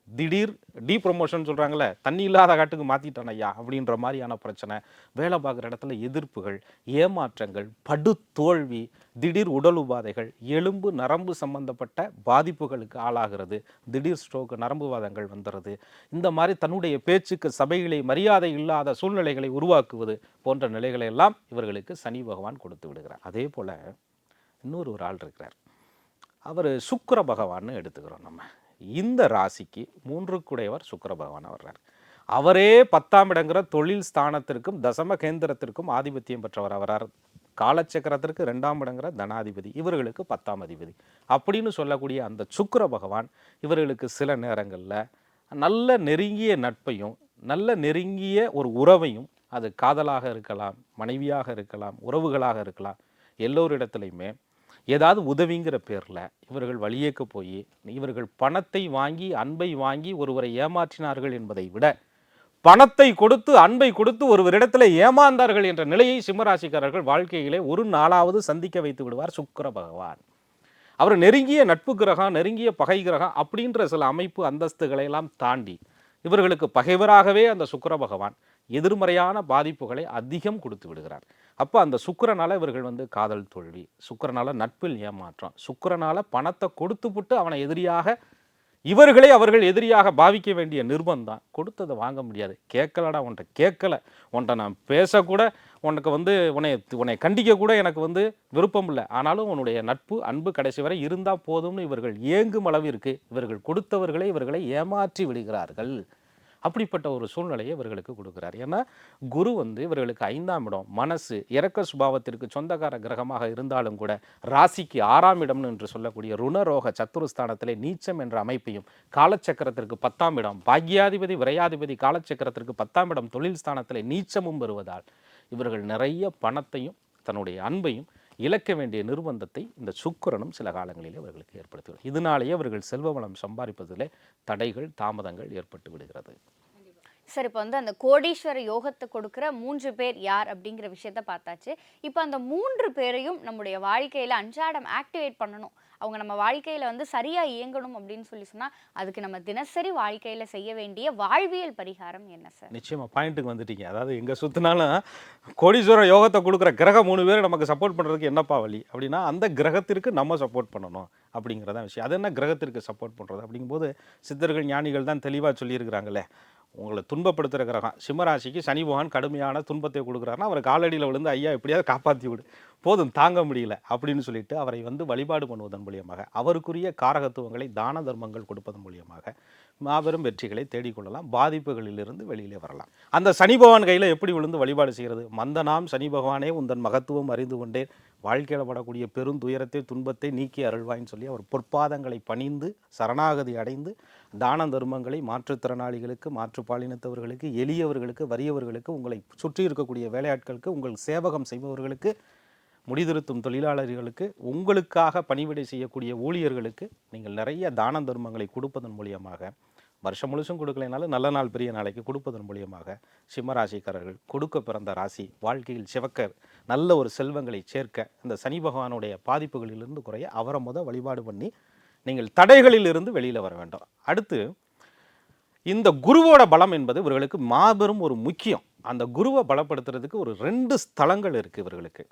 திடீர் டீப்ரமோஷன் சொல்கிறாங்களே, தண்ணி இல்லாத காட்டுக்கு மாற்றிட்டான் ஐயா அப்படின்ற மாதிரியான பிரச்சனை, வேலை பார்க்குற இடத்துல எதிர்ப்புகள், ஏமாற்றங்கள், படு தோல்வி, திடீர் உடல் உபாதைகள், எலும்பு நரம்பு சம்பந்தப்பட்ட பாதிப்புகளுக்கு ஆளாகிறது, திடீர் ஸ்ட்ரோக், நரம்புவாதங்கள் வந்துடுறது, இந்த மாதிரி தன்னுடைய பேச்சுக்கு சபைகளை மரியாதை இல்லாத சூழ்நிலைகளை உருவாக்குவது போன்ற நிலைகளை எல்லாம் இவர்களுக்கு சனி பகவான் கொடுத்து விடுகிறார். அதே போல் இன்னொரு ஆள் இருக்கிறார், அவர் சுக்கிர பகவான்னு எடுத்துக்கிறோம் நம்ம. இந்த ராசிக்கு 3 சுக்கிர பகவான் வர்றார். அவரே 10ஆம் இடங்கிற தொழில் ஸ்தானத்திற்கும் தசம கேந்திரத்திற்கும் ஆதிபத்தியம் பெற்றவர். அவரார் காலச்சக்கரத்திற்கு 2ஆம் இடங்கிற தனாதிபதி, இவர்களுக்கு 10ஆம் அதிபதி அப்படின்னு சொல்லக்கூடிய அந்த சுக்கிர பகவான் இவர்களுக்கு சில நேரங்களில் நல்ல நெருங்கிய நட்பையும் நல்ல நெருங்கிய ஒரு உறவையும், அது காதலாக இருக்கலாம், மனைவியாக இருக்கலாம், உறவுகளாக இருக்கலாம், எல்லோரிடத்துலையுமே ஏதாவது உதவிங்கிற பேரில் இவர்கள் வழியேக்க போய் இவர்கள் பணத்தை வாங்கி அன்பை வாங்கி ஒருவரை ஏமாற்றினார்கள் என்பதை விட பணத்தை கொடுத்து அன்பை கொடுத்து ஒருவரிடத்தில் ஏமாந்தார்கள் என்ற நிலையை சிம்மராசிக்காரர்கள் வாழ்க்கையிலே ஒரு நாளாவது சந்திக்க வைத்து விடுவார் சுக்கிர பகவான். அவர் நெருங்கிய நட்பு கிரகம், நெருங்கிய பகை கிரகம் அப்படின்ற சில அமைப்பு அந்தஸ்துகளை எல்லாம் தாண்டி இவர்களுக்கு பகைவராகவே அந்த சுக்கிர பகவான் எதிர்மறையான பாதிப்புகளை அதிகம் கொடுத்து விடுகிறார். அப்போ அந்த சுக்கிரனால இவர்கள் காதல் தோல்வி, சுக்கிரனால நட்பில் ஏமாற்றம், சுக்கிரனால பணத்தை கொடுத்துப்புட்டு அவனை எதிரியாக இவர்களே அவர்கள் எதிரியாக பாவிக்க வேண்டிய நிர்பந்தம். கொடுத்ததை வாங்க முடியாது. கேட்கலடா, உன்ட்ட கேட்கல, உன்ட்ட நான் பேசக்கூட, உனக்கு உன்னை கண்டிக்க கூட எனக்கு விருப்பம் இல்லை, ஆனாலும் உன்னுடைய நட்பு அன்பு கடைசி வரை இருந்தால் போதும்னு இவர்கள் ஏங்கும் அளவிற்கு இவர்கள் கொடுத்தவர்களே இவர்களை ஏமாற்றி விடுகிறார்கள். அப்படிப்பட்ட ஒரு சூழ்நிலையை இவர்களுக்கு கொடுக்குறார். ஏன்னா குரு இவர்களுக்கு 5ஆம் இடம், மனசு, இரக்க சுபாவத்திற்கு சொந்தக்கார கிரகமாக இருந்தாலும் கூட ராசிக்கு 6ஆம் இடம்னு என்று சொல்லக்கூடிய ருணரோக சத்துருஸ்தானத்திலே நீச்சம் என்ற அமைப்பையும், காலச்சக்கரத்திற்கு 10ஆம் இடம், பாக்யாதிபதி விரையாதிபதி காலச்சக்கரத்திற்கு 10ஆம் இடம் தொழில் ஸ்தானத்திலே நீச்சமும் பெறுவதால் இவர்கள் நிறைய பணத்தையும் தன்னுடைய அன்பையும் இழக்க வேண்டிய நிர்பந்தத்தை இந்த சுக்கிரனும் சில காலங்களிலே அவர்களுக்கு ஏற்படுத்துகிறது. இதனாலேயே அவர்கள் செல்வ வளம் சம்பாதிப்பதிலே தடைகள், தாமதங்கள் ஏற்பட்டு விடுகிறது. சார், இப்போ அந்த கோடீஸ்வர யோகத்தை கொடுக்குற 3 பேர் யார் அப்படிங்கிற விஷயத்த பார்த்தாச்சு. இப்போ அந்த 3 பேரையும் நம்முடைய வாழ்க்கையில் அன்றாடம் ஆக்டிவேட் பண்ணணும், அவங்க நம்ம வாழ்க்கையில் சரியாக இயங்கணும் அப்படின்னு சொன்னால் அதுக்கு நம்ம தினசரி வாழ்க்கையில் செய்ய வேண்டிய வாழ்வியல் பரிகாரம் என்ன சார்? நிச்சயமாக பாயிண்ட்டுக்கு வந்துட்டீங்க. அதாவது எங்கே சுற்றினாலும் கோடீஸ்வர யோகத்தை கொடுக்குற கிரகம் 3 பேர் நமக்கு சப்போர்ட் பண்ணுறதுக்கு என்னப்பா வழி அப்படின்னா, அந்த கிரகத்திற்கு நம்ம சப்போர்ட் பண்ணணும் அப்படிங்கிறதான் விஷயம். அது என்ன கிரகத்திற்கு சப்போர்ட் பண்ணுறது அப்படிங்கும்போது சித்தர்கள் ஞானிகள் தான் தெளிவாக சொல்லியிருக்கிறாங்களே, உங்களை துன்பப்படுத்துகிற கிரகம் சிம்மராசிக்கு சனி பகவான் கடுமையான துன்பத்தை கொடுக்குறாருன்னா அவரை காலடியில் விழுந்து ஐயா எப்படியாவது காப்பாற்றி விடு, போதும் தாங்க முடியல அப்படின்னு சொல்லிட்டு அவரை வழிபாடு பண்ணுவதன் மூலியமாக, அவருக்குரிய காரகத்துவங்களை தான தர்மங்கள் கொடுப்பதன் மூலியமாக மாபெரும் வெற்றிகளை தேடிக்கொள்ளலாம், பாதிப்புகளிலிருந்து வெளியிலே வரலாம். அந்த சனி பகவான் கையில் எப்படி விழுந்து வழிபாடு செய்கிறது? மந்தனாம் சனி பகவானே உந்தன் மகத்துவம் அறிந்து கொண்டேன், வாழ்க்கையில் படக்கூடிய பெருந்துயரத்தை துன்பத்தை நீக்கி அருள்வாயின்னு சொல்லி அவர் பொற்பாதங்களை பணிந்து சரணாகதி அடைந்து தான தர்மங்களை மாற்றுத்திறனாளிகளுக்கு, மாற்றுப்பாலினத்தவர்களுக்கு, எளியவர்களுக்கு, வறியவர்களுக்கு, உங்களை சுற்றி இருக்கக்கூடிய வேலையாட்களுக்கு, உங்கள் சேவகம் செய்பவர்களுக்கு, முடிதிருத்தும் தொழிலாளர்களுக்கு, உங்களுக்காக பணிவிடை செய்யக்கூடிய ஊழியர்களுக்கு நீங்கள் நிறைய தான தர்மங்களை கொடுப்பதன் மூலியமாக, வருஷம் முழுசும் கொடுக்கலைனாலும் நல்ல நாள் பெரிய நாளைக்கு கொடுப்பதன் மூலியமாக சிம்மராசிக்காரர்கள் கொடுக்க பிறந்த ராசி வாழ்க்கையில் சிவக்க நல்ல ஒரு செல்வங்களை சேர்க்க, இந்த சனி பகவானுடைய பாதிப்புகளிலிருந்து குறைய அவரை வழிபாடு பண்ணி நீங்கள் தடைகளில் இருந்து வெளியில் வர வேண்டும். அடுத்து இந்த குருவோட பலம் என்பது இவர்களுக்கு மாபெரும் ஒரு முக்கியம். அந்த குருவை பலப்படுத்துறதுக்கு ஒரு 2 ஸ்தலங்கள் இருக்குது இவர்களுக்கு.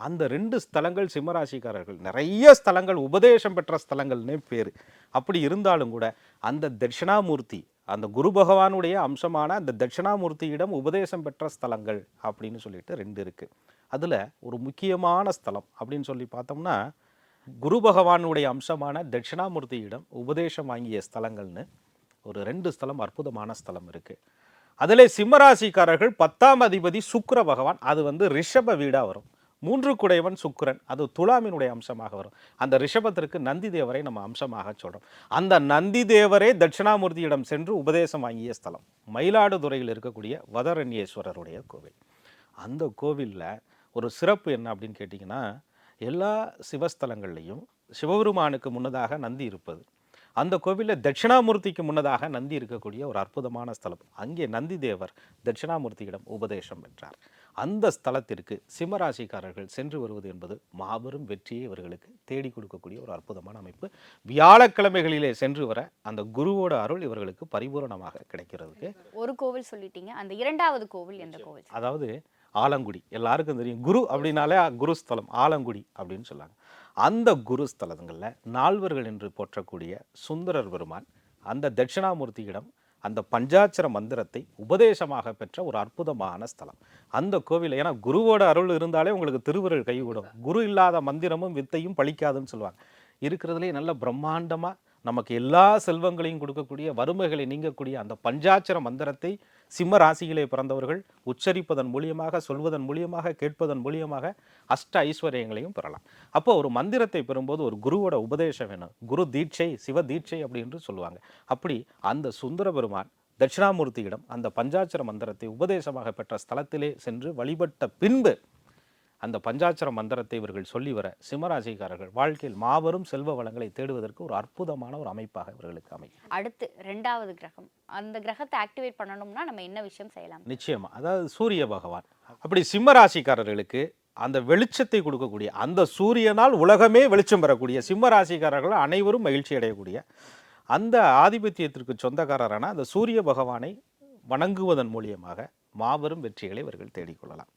அந்த 2 ஸ்தலங்கள் சிம்மராசிக்காரர்கள் நிறைய ஸ்தலங்கள் உபதேசம் பெற்ற ஸ்தலங்கள்னே பேர். அப்படி இருந்தாலும் கூட அந்த தட்சிணாமூர்த்தி, அந்த குரு பகவானுடைய அம்சமான அந்த தட்சிணாமூர்த்தியிடம் உபதேசம் பெற்ற ஸ்தலங்கள் அப்படின்னு சொல்லிட்டு 2 இருக்குது. அதில் ஒரு முக்கியமான ஸ்தலம் அப்படின்னு சொல்லி பார்த்தோம்னா, குரு பகவானுடைய அம்சமான தட்சிணாமூர்த்தியிடம் உபதேசம் வாங்கிய ஸ்தலங்கள்னு ஒரு 2 ஸ்தலம், அற்புதமான ஸ்தலம் இருக்குது. அதில் சிம்மராசிக்காரர்கள் 10ஆம் அதிபதி சுக்கிர பகவான், அது வந்து ரிஷப வீடாக வரும். 3 குடையவன் சுக்கிரன், அது துலாமினுடைய அம்சமாக வரும். அந்த ரிஷபத்திற்கு நந்தி தேவரை நம்ம அம்சமாக சொல்கிறோம். அந்த நந்தி தேவரே தட்சிணாமூர்த்தியிடம் சென்று உபதேசம் வாங்கிய ஸ்தலம் மயிலாடுதுறையில் இருக்கக்கூடிய வதரண்யேஸ்வரருடைய கோவில். அந்த கோவிலில் ஒரு சிறப்பு என்ன அப்படின்னு கேட்டிங்கன்னா, எல்லா சிவஸ்தலங்கள்லையும் சிவபெருமானுக்கு முன்னதாக நந்தி இருப்பது. அந்த கோவிலில் தட்சிணாமூர்த்திக்கு முன்னதாக நந்தி இருக்கக்கூடிய ஒரு அற்புதமான ஸ்தலம். அங்கே நந்தி தேவர் தட்சிணாமூர்த்தியிடம் உபதேசம் பெற்றார். அந்த ஸ்தலத்திற்கு சிம்மராசிக்காரர்கள் சென்று வருவது என்பது மாபெரும் வெற்றியை இவர்களுக்கு தேடி கொடுக்கக்கூடிய ஒரு அற்புதமான அமைப்பு. வியாழக்கிழமைகளிலே சென்று வர அந்த குருவோட அருள் இவர்களுக்கு பரிபூரணமாக கிடைக்கிறதுக்கு ஒரு கோவில் சொல்லிட்டீங்க, அந்த 2வது கோவில் எந்த கோவில்? அதாவது ஆலங்குடி. எல்லாருக்கும் தெரியும், குரு அப்படின்னாலே குருஸ்தலம் ஆலங்குடி அப்படின்னு சொல்லாங்க. அந்த குருஸ்தலங்களில் நால்வர்கள் என்று போற்றக்கூடிய சுந்தரர் பெருமான் அந்த தட்சிணாமூர்த்தியிடம் அந்த பஞ்சாட்சர மந்திரத்தை உபதேசமாக பெற்ற ஒரு அற்புதமான ஸ்தலம் அந்த கோவில். ஏன்னா குருவோட அருள் இருந்தாலே உங்களுக்கு திருவருள் கைவிடும். குரு இல்லாத மந்திரமும் வித்தையும் பழிக்காதுன்னு சொல்லுவாங்க. இருக்கிறதுலே நல்ல பிரம்மாண்டமாக நமக்கு எல்லா செல்வங்களையும் கொடுக்கக்கூடிய, வறுமைகளை நீங்கக்கூடிய அந்த பஞ்சாட்சர மந்திரத்தை சிம்ம ராசியிலே பிறந்தவர்கள் உச்சரிப்பதன் மூலியமாக, சொல்வதன் மூலியமாக, கேட்பதன் மூலியமாக அஷ்ட ஐஸ்வர்யங்களையும் பெறலாம். அப்போ ஒரு மந்திரத்தை பெறும்போது ஒரு குருவோட உபதேசம் வேணும். குரு தீட்சை, சிவ தீட்சை அப்படின்னு சொல்லுவாங்க. அப்படி அந்த சுந்தர பெருமான் தட்சிணாமூர்த்தியிடம் அந்த பஞ்சாட்சர மந்திரத்தை உபதேசமாக பெற்ற ஸ்தலத்திலே சென்று வழிபட்ட பின்பு அந்த பஞ்சாட்சர மந்திரத்தை இவர்கள் சொல்லி வர சிம்மராசிக்காரர்கள் வாழ்க்கையில் மாபெரும் செல்வ வளங்களை தேடுவதற்கு ஒரு அற்புதமான ஒரு அமைப்பாக இவர்களுக்கு அமையும். அடுத்து 2வது கிரகம், அந்த கிரகத்தை ஆக்டிவேட் பண்ணணும்னா நம்ம என்ன விஷயம் செய்யலாம்? நிச்சயமா, அதாவது சூரிய பகவான். அப்படி சிம்மராசிக்காரர்களுக்கு அந்த வெளிச்சத்தை கொடுக்கக்கூடிய, அந்த சூரியனால் உலகமே வெளிச்சம் பெறக்கூடிய, சிம்மராசிக்காரர்கள் அனைவரும் மகிழ்ச்சி அடையக்கூடிய அந்த ஆதிபத்தியத்திற்கு சொந்தக்காரரான அந்த சூரிய பகவானை வணங்குவதன் மூலியமாக மாபெரும் வெற்றிகளை இவர்கள் தேடிக்கொள்ளலாம்.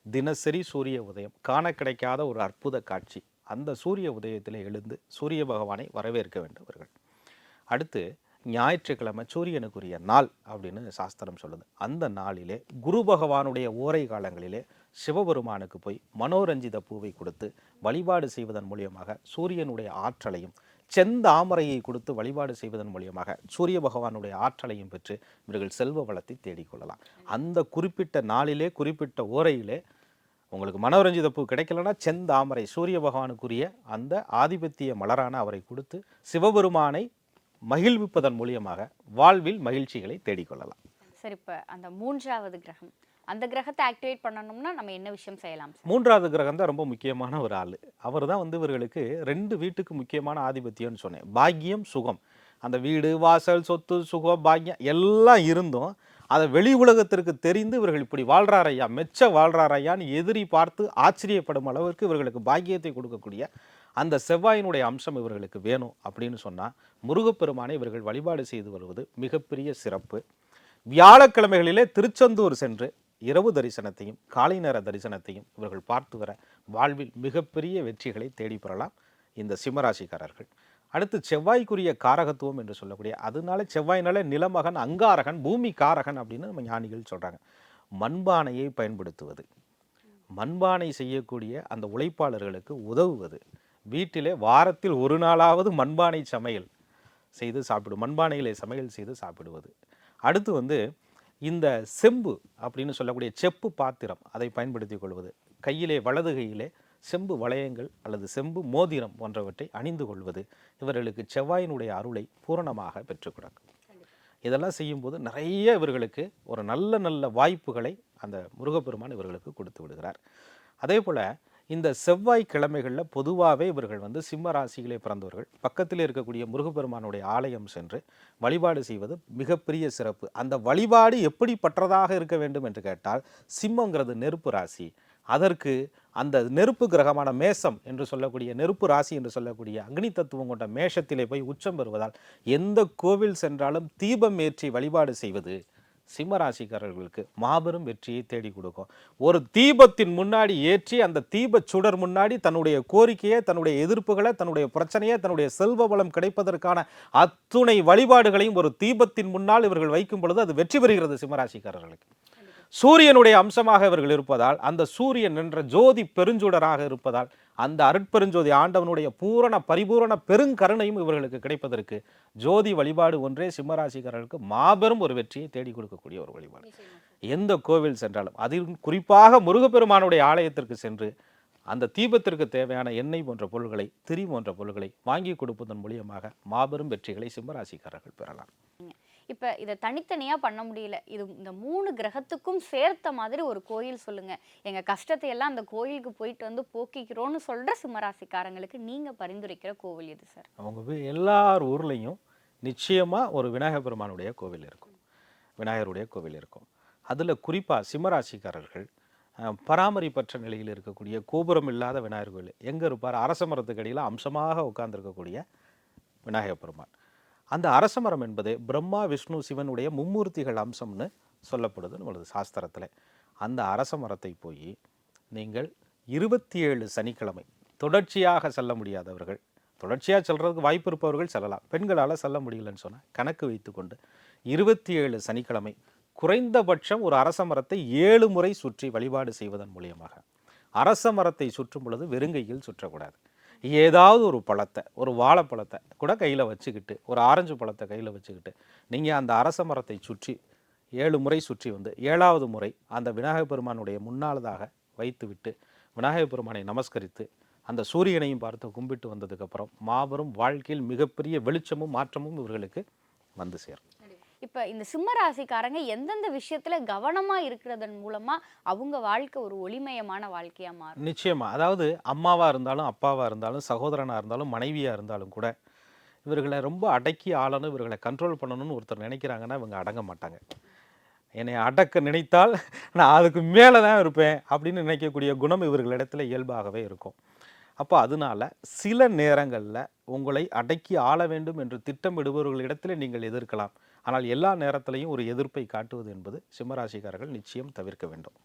தினசரி சூரிய உதயம் காண கிடைக்காத ஒரு அற்புத காட்சி. அந்த சூரிய உதயத்தில் எழுந்து சூரிய பகவானை வரவேற்க வேண்டுவர்கள். அடுத்து ஞாயிற்றுக்கிழமை சூரியனுக்குரிய நாள் அப்படின்னு சாஸ்திரம் சொல்லுது. அந்த நாளிலே குரு பகவானுடைய ஓரை காலங்களிலே சிவபெருமானுக்கு போய் மனோரஞ்சித பூவை கொடுத்து வழிபாடு செய்வதன் மூலியமாக சூரியனுடைய ஆற்றலையும், செந்தாமரையை கொடுத்து வழிபாடு செய்வதன் மூலியமாக சூரிய பகவானுடைய ஆற்றலையும் பெற்று இவர்கள் செல்வ வளத்தை தேடிக்கொள்ளலாம். அந்த குறிப்பிட்ட நாளிலே, குறிப்பிட்ட ஓரையிலே உங்களுக்கு மனோரஞ்சித பூ கிடைக்கலன்னா செந்தாமரை, சூரிய பகவானுக்குரிய அந்த ஆதிபத்திய மலரான அவரை கொடுத்து சிவபெருமானை மகிழ்விப்பதன் மூலியமாக வாழ்வில் மகிழ்ச்சிகளை தேடிக்கொள்ளலாம். சரி, இப்போ அந்த 3வது கிரகம், அந்த கிரகத்தை ஆக்டிவேட் பண்ணணும்னா நம்ம என்ன விஷயம் செய்யலாம்? 3வது கிரகம் தான் ரொம்ப முக்கியமான ஒரு ஆள். அவர் தான் வந்து இவர்களுக்கு 2 வீட்டுக்கு முக்கியமான ஆதிபத்தியம்னு சொன்னேன். பாக்கியம், சுகம். அந்த வீடு, வாசல், சொத்து, சுகம், பாக்கியம் எல்லாம் இருந்தும் அதை வெளி உலகத்திற்கு தெரிந்து இவர்கள் இப்படி வாழ்றாரையா, மெச்ச வாழ்றாரையான்னு எதிரி பார்த்து ஆச்சரியப்படும் அளவிற்கு இவர்களுக்கு பாக்கியத்தை கொடுக்கக்கூடிய அந்த செவ்வாயினுடைய அம்சம் இவர்களுக்கு வேணும் அப்படின்னு சொன்னால் முருகப்பெருமானை இவர்கள் வழிபாடு செய்து வருவது மிகப்பெரிய சிறப்பு. வியாழக்கிழமைகளிலே திருச்செந்தூர் சென்று இரவு தரிசனத்தையும் காலை நேர தரிசனத்தையும் இவர்கள் பார்த்து வர வாழ்வில் மிகப்பெரிய வெற்றிகளை தேடி பெறலாம் இந்த சிம்மராசிக்காரர்கள். அடுத்து செவ்வாய்க்குரிய காரகத்துவம் என்று சொல்லக்கூடிய, அதனால செவ்வாயினால நிலமகன், அங்காரகன், பூமி காரகன் அப்படின்னு நம்ம ஞானிகள் சொல்கிறாங்க. மண்பானையை பயன்படுத்துவது, மண்பானை செய்யக்கூடிய அந்த உழைப்பாளர்களுக்கு உதவுவது, வீட்டிலே வாரத்தில் ஒரு நாளாவது மண்பானை சமையல் செய்து சாப்பிடுவது, மண்பானையிலே சமையல் செய்து சாப்பிடுவது. அடுத்து வந்து இந்த செம்பு அப்படின்னு சொல்லக்கூடிய செப்பு பாத்திரம், அதை பயன்படுத்தி கொள்வது, கையிலே வலது கையிலே செம்பு வளையங்கள் அல்லது செம்பு மோதிரம் போன்றவற்றை அணிந்து கொள்வது இவர்களுக்கு செவ்வாயினுடைய அருளை பூரணமாக பெற்றுக் கொடுக்கும். இதெல்லாம் செய்யும்போது நிறைய இவர்களுக்கு ஒரு நல்ல நல்ல வாய்ப்புகளை அந்த முருகப்பெருமான் இவர்களுக்கு கொடுத்து விடுகிறார். அதே போல் இந்த செவ்வாய் கிழமைகளில் பொதுவாகவே இவர்கள் வந்து சிம்ம ராசிகளே பிறந்தவர்கள் பக்கத்தில் இருக்கக்கூடிய முருகப்பெருமானுடைய ஆலயம் சென்று வழிபாடு செய்வது மிகப்பெரிய சிறப்பு. அந்த வழிபாடு எப்படிப்பட்டதாக இருக்க வேண்டும் என்று கேட்டால், சிம்மங்கிறது நெருப்பு ராசி. அதற்கு அந்த நெருப்பு கிரகமான மேசம் என்று சொல்லக்கூடிய, நெருப்பு ராசி என்று சொல்லக்கூடிய அக்னி தத்துவம் கொண்ட மேஷத்திலே போய் உச்சம் பெறுவதால் எந்த கோவில் சென்றாலும் தீபம் ஏற்றி வழிபாடு செய்வது சிம்ம ராசிக்காரர்களுக்கு மாபெரும் வெற்றியை தேடி கொடுக்கும். ஒரு தீபத்தின் முன்னாடி ஏற்றி அந்த தீப சுடர் முன்னாடி தன்னுடைய கோரிக்கையை, தன்னுடைய எதிர்ப்புகளை, தன்னுடைய பிரச்சனையை, தன்னுடைய செல்வ வளம் கிடைப்பதற்கான அத்துணை வழிபாடுகளையும் ஒரு தீபத்தின் முன்னால் இவர்கள் வைக்கும் பொழுது அது வெற்றி பெறுகிறது சிம்மராசிக்காரர்களுக்கு. சூரியனுடைய அம்சமாக இவர்கள் இருப்பதால், அந்த சூரியன் என்ற ஜோதி பெருஞ்சுடராக இருப்பதால், அந்த அருட்பெருஞ்சோதி ஆண்டவனுடைய பூரண பரிபூரண பெருங்கருணையும் இவர்களுக்கு கிடைப்பதற்கு ஜோதி வழிபாடு ஒன்றே சிம்மராசிக்காரர்களுக்கு மாபெரும் ஒரு வெற்றியை தேடி கொடுக்கக்கூடிய ஒரு வழிபாடு. எந்த கோவில் சென்றாலும், அதிலும் குறிப்பாக முருகப்பெருமானுடைய ஆலயத்திற்கு சென்று அந்த தீபத்திற்கு தேவையான எண்ணெய் போன்ற பொருள்களை, திரி போன்ற பொருள்களை வாங்கி கொடுப்பதன் மூலியமாக மாபெரும் வெற்றிகளை சிம்மராசிக்காரர்கள் பெறலாம். இப்போ இதை தனித்தனியாக பண்ண முடியல, இது இந்த 3 கிரகத்துக்கும் சேர்த்த மாதிரி ஒரு கோயில் சொல்லுங்க, எங்கள் கஷ்டத்தை எல்லாம் அந்த கோயிலுக்கு போயிட்டு வந்து போக்கிக்கிறோன்னு சொல்கிற சிம்மராசிக்காரங்களுக்கு நீங்கள் பரிந்துரைக்கிற கோவில் எது சார்? அவங்க எல்லார் ஊர்லேயும் நிச்சயமாக ஒரு விநாயகர் பெருமானுடைய கோவில் இருக்கும், விநாயகருடைய கோவில் இருக்கும். அதில் குறிப்பாக சிம்மராசிக்காரர்கள் பராமரிப்பற்ற நிலையில் இருக்கக்கூடிய கோபுரம் இல்லாத விநாயகர் கோவில் எங்கே இருப்பார்? அரச மரத்துக்கு அடியில் அம்சமாக உட்கார்ந்துருக்கக்கூடிய விநாயகர் பெருமான். அந்த அரச மரம் என்பது பிரம்மா விஷ்ணு சிவனுடைய மும்மூர்த்திகள் அம்சம்னு சொல்லப்படுது நம்மளது சாஸ்திரத்தில். அந்த அரச மரத்தை போய் நீங்கள் 27 சனிக்கிழமை தொடர்ச்சியாக செல்ல முடியாதவர்கள், தொடர்ச்சியாக செல்றதுக்கு வாய்ப்பு இருப்பவர்கள் செல்லலாம், பெண்களால் செல்ல முடியலன்னு சொன்னால் கணக்கு வைத்து கொண்டு 27 சனிக்கிழமை குறைந்தபட்சம் ஒரு அரச மரத்தை 7 முறை சுற்றி வழிபாடு செய்வதன் மூலியமாக, அரச மரத்தை சுற்றும் பொழுது வெறுங்கையில் சுற்றக்கூடாது, ஏதாவது ஒரு பழத்தை, ஒரு வாழைப்பழத்தை கூட கையில் வச்சுக்கிட்டு, ஒரு ஆரஞ்சு பழத்தை கையில் வச்சுக்கிட்டு நீங்கள் அந்த அரச மரத்தை சுற்றி 7 முறை சுற்றி வந்து 7வது முறை அந்த விநாயகர் பெருமானுடைய முன்னாளதாக வைத்துவிட்டு விநாயகர் பெருமானை நமஸ்கரித்து அந்த சூரியனையும் பார்த்து கும்பிட்டு வந்ததுக்கப்புறம் மாபெரும் வாழ்க்கையில் மிகப்பெரிய வெளிச்சமும் மாற்றமும் இவர்களுக்கு வந்து சேரும். இப்போ இந்த சிம்ம ராசிக்காரங்க எந்தெந்த விஷயத்துல கவனமா இருக்கிறதன் மூலமா அவங்க வாழ்க்கை ஒரு ஒளிமயமான வாழ்க்கையா மாறும்? நிச்சயமா. அதாவது அம்மாவா இருந்தாலும், அப்பாவா இருந்தாலும், சகோதரனா இருந்தாலும், மனைவியா இருந்தாலும் கூட இவர்களை ரொம்ப அடக்கி ஆளணும், இவர்களை கண்ட்ரோல் பண்ணணும்னு ஒருத்தர் நினைக்கிறாங்கன்னா இவங்க அடங்க மாட்டாங்க. என்னை அடக்க நினைத்தால் நான் அதுக்கு மேலே தான் இருப்பேன் அப்படின்னு நினைக்கக்கூடிய குணம் இவர்களிடத்துல இயல்பாகவே இருக்கும். அப்போ அதனால சில நேரங்களில் உங்களை அடக்கி ஆள வேண்டும் என்று திட்டமிடுபவர்களிடத்தில் நீங்கள் எதிர்க்கலாம். ஆனால் எல்லா நேரத்திலையும் ஒரு எதிர்ப்பை காட்டுவது என்பது சிம்மராசிக்காரர்கள் நிச்சயம் தவிர்க்க வேண்டும்.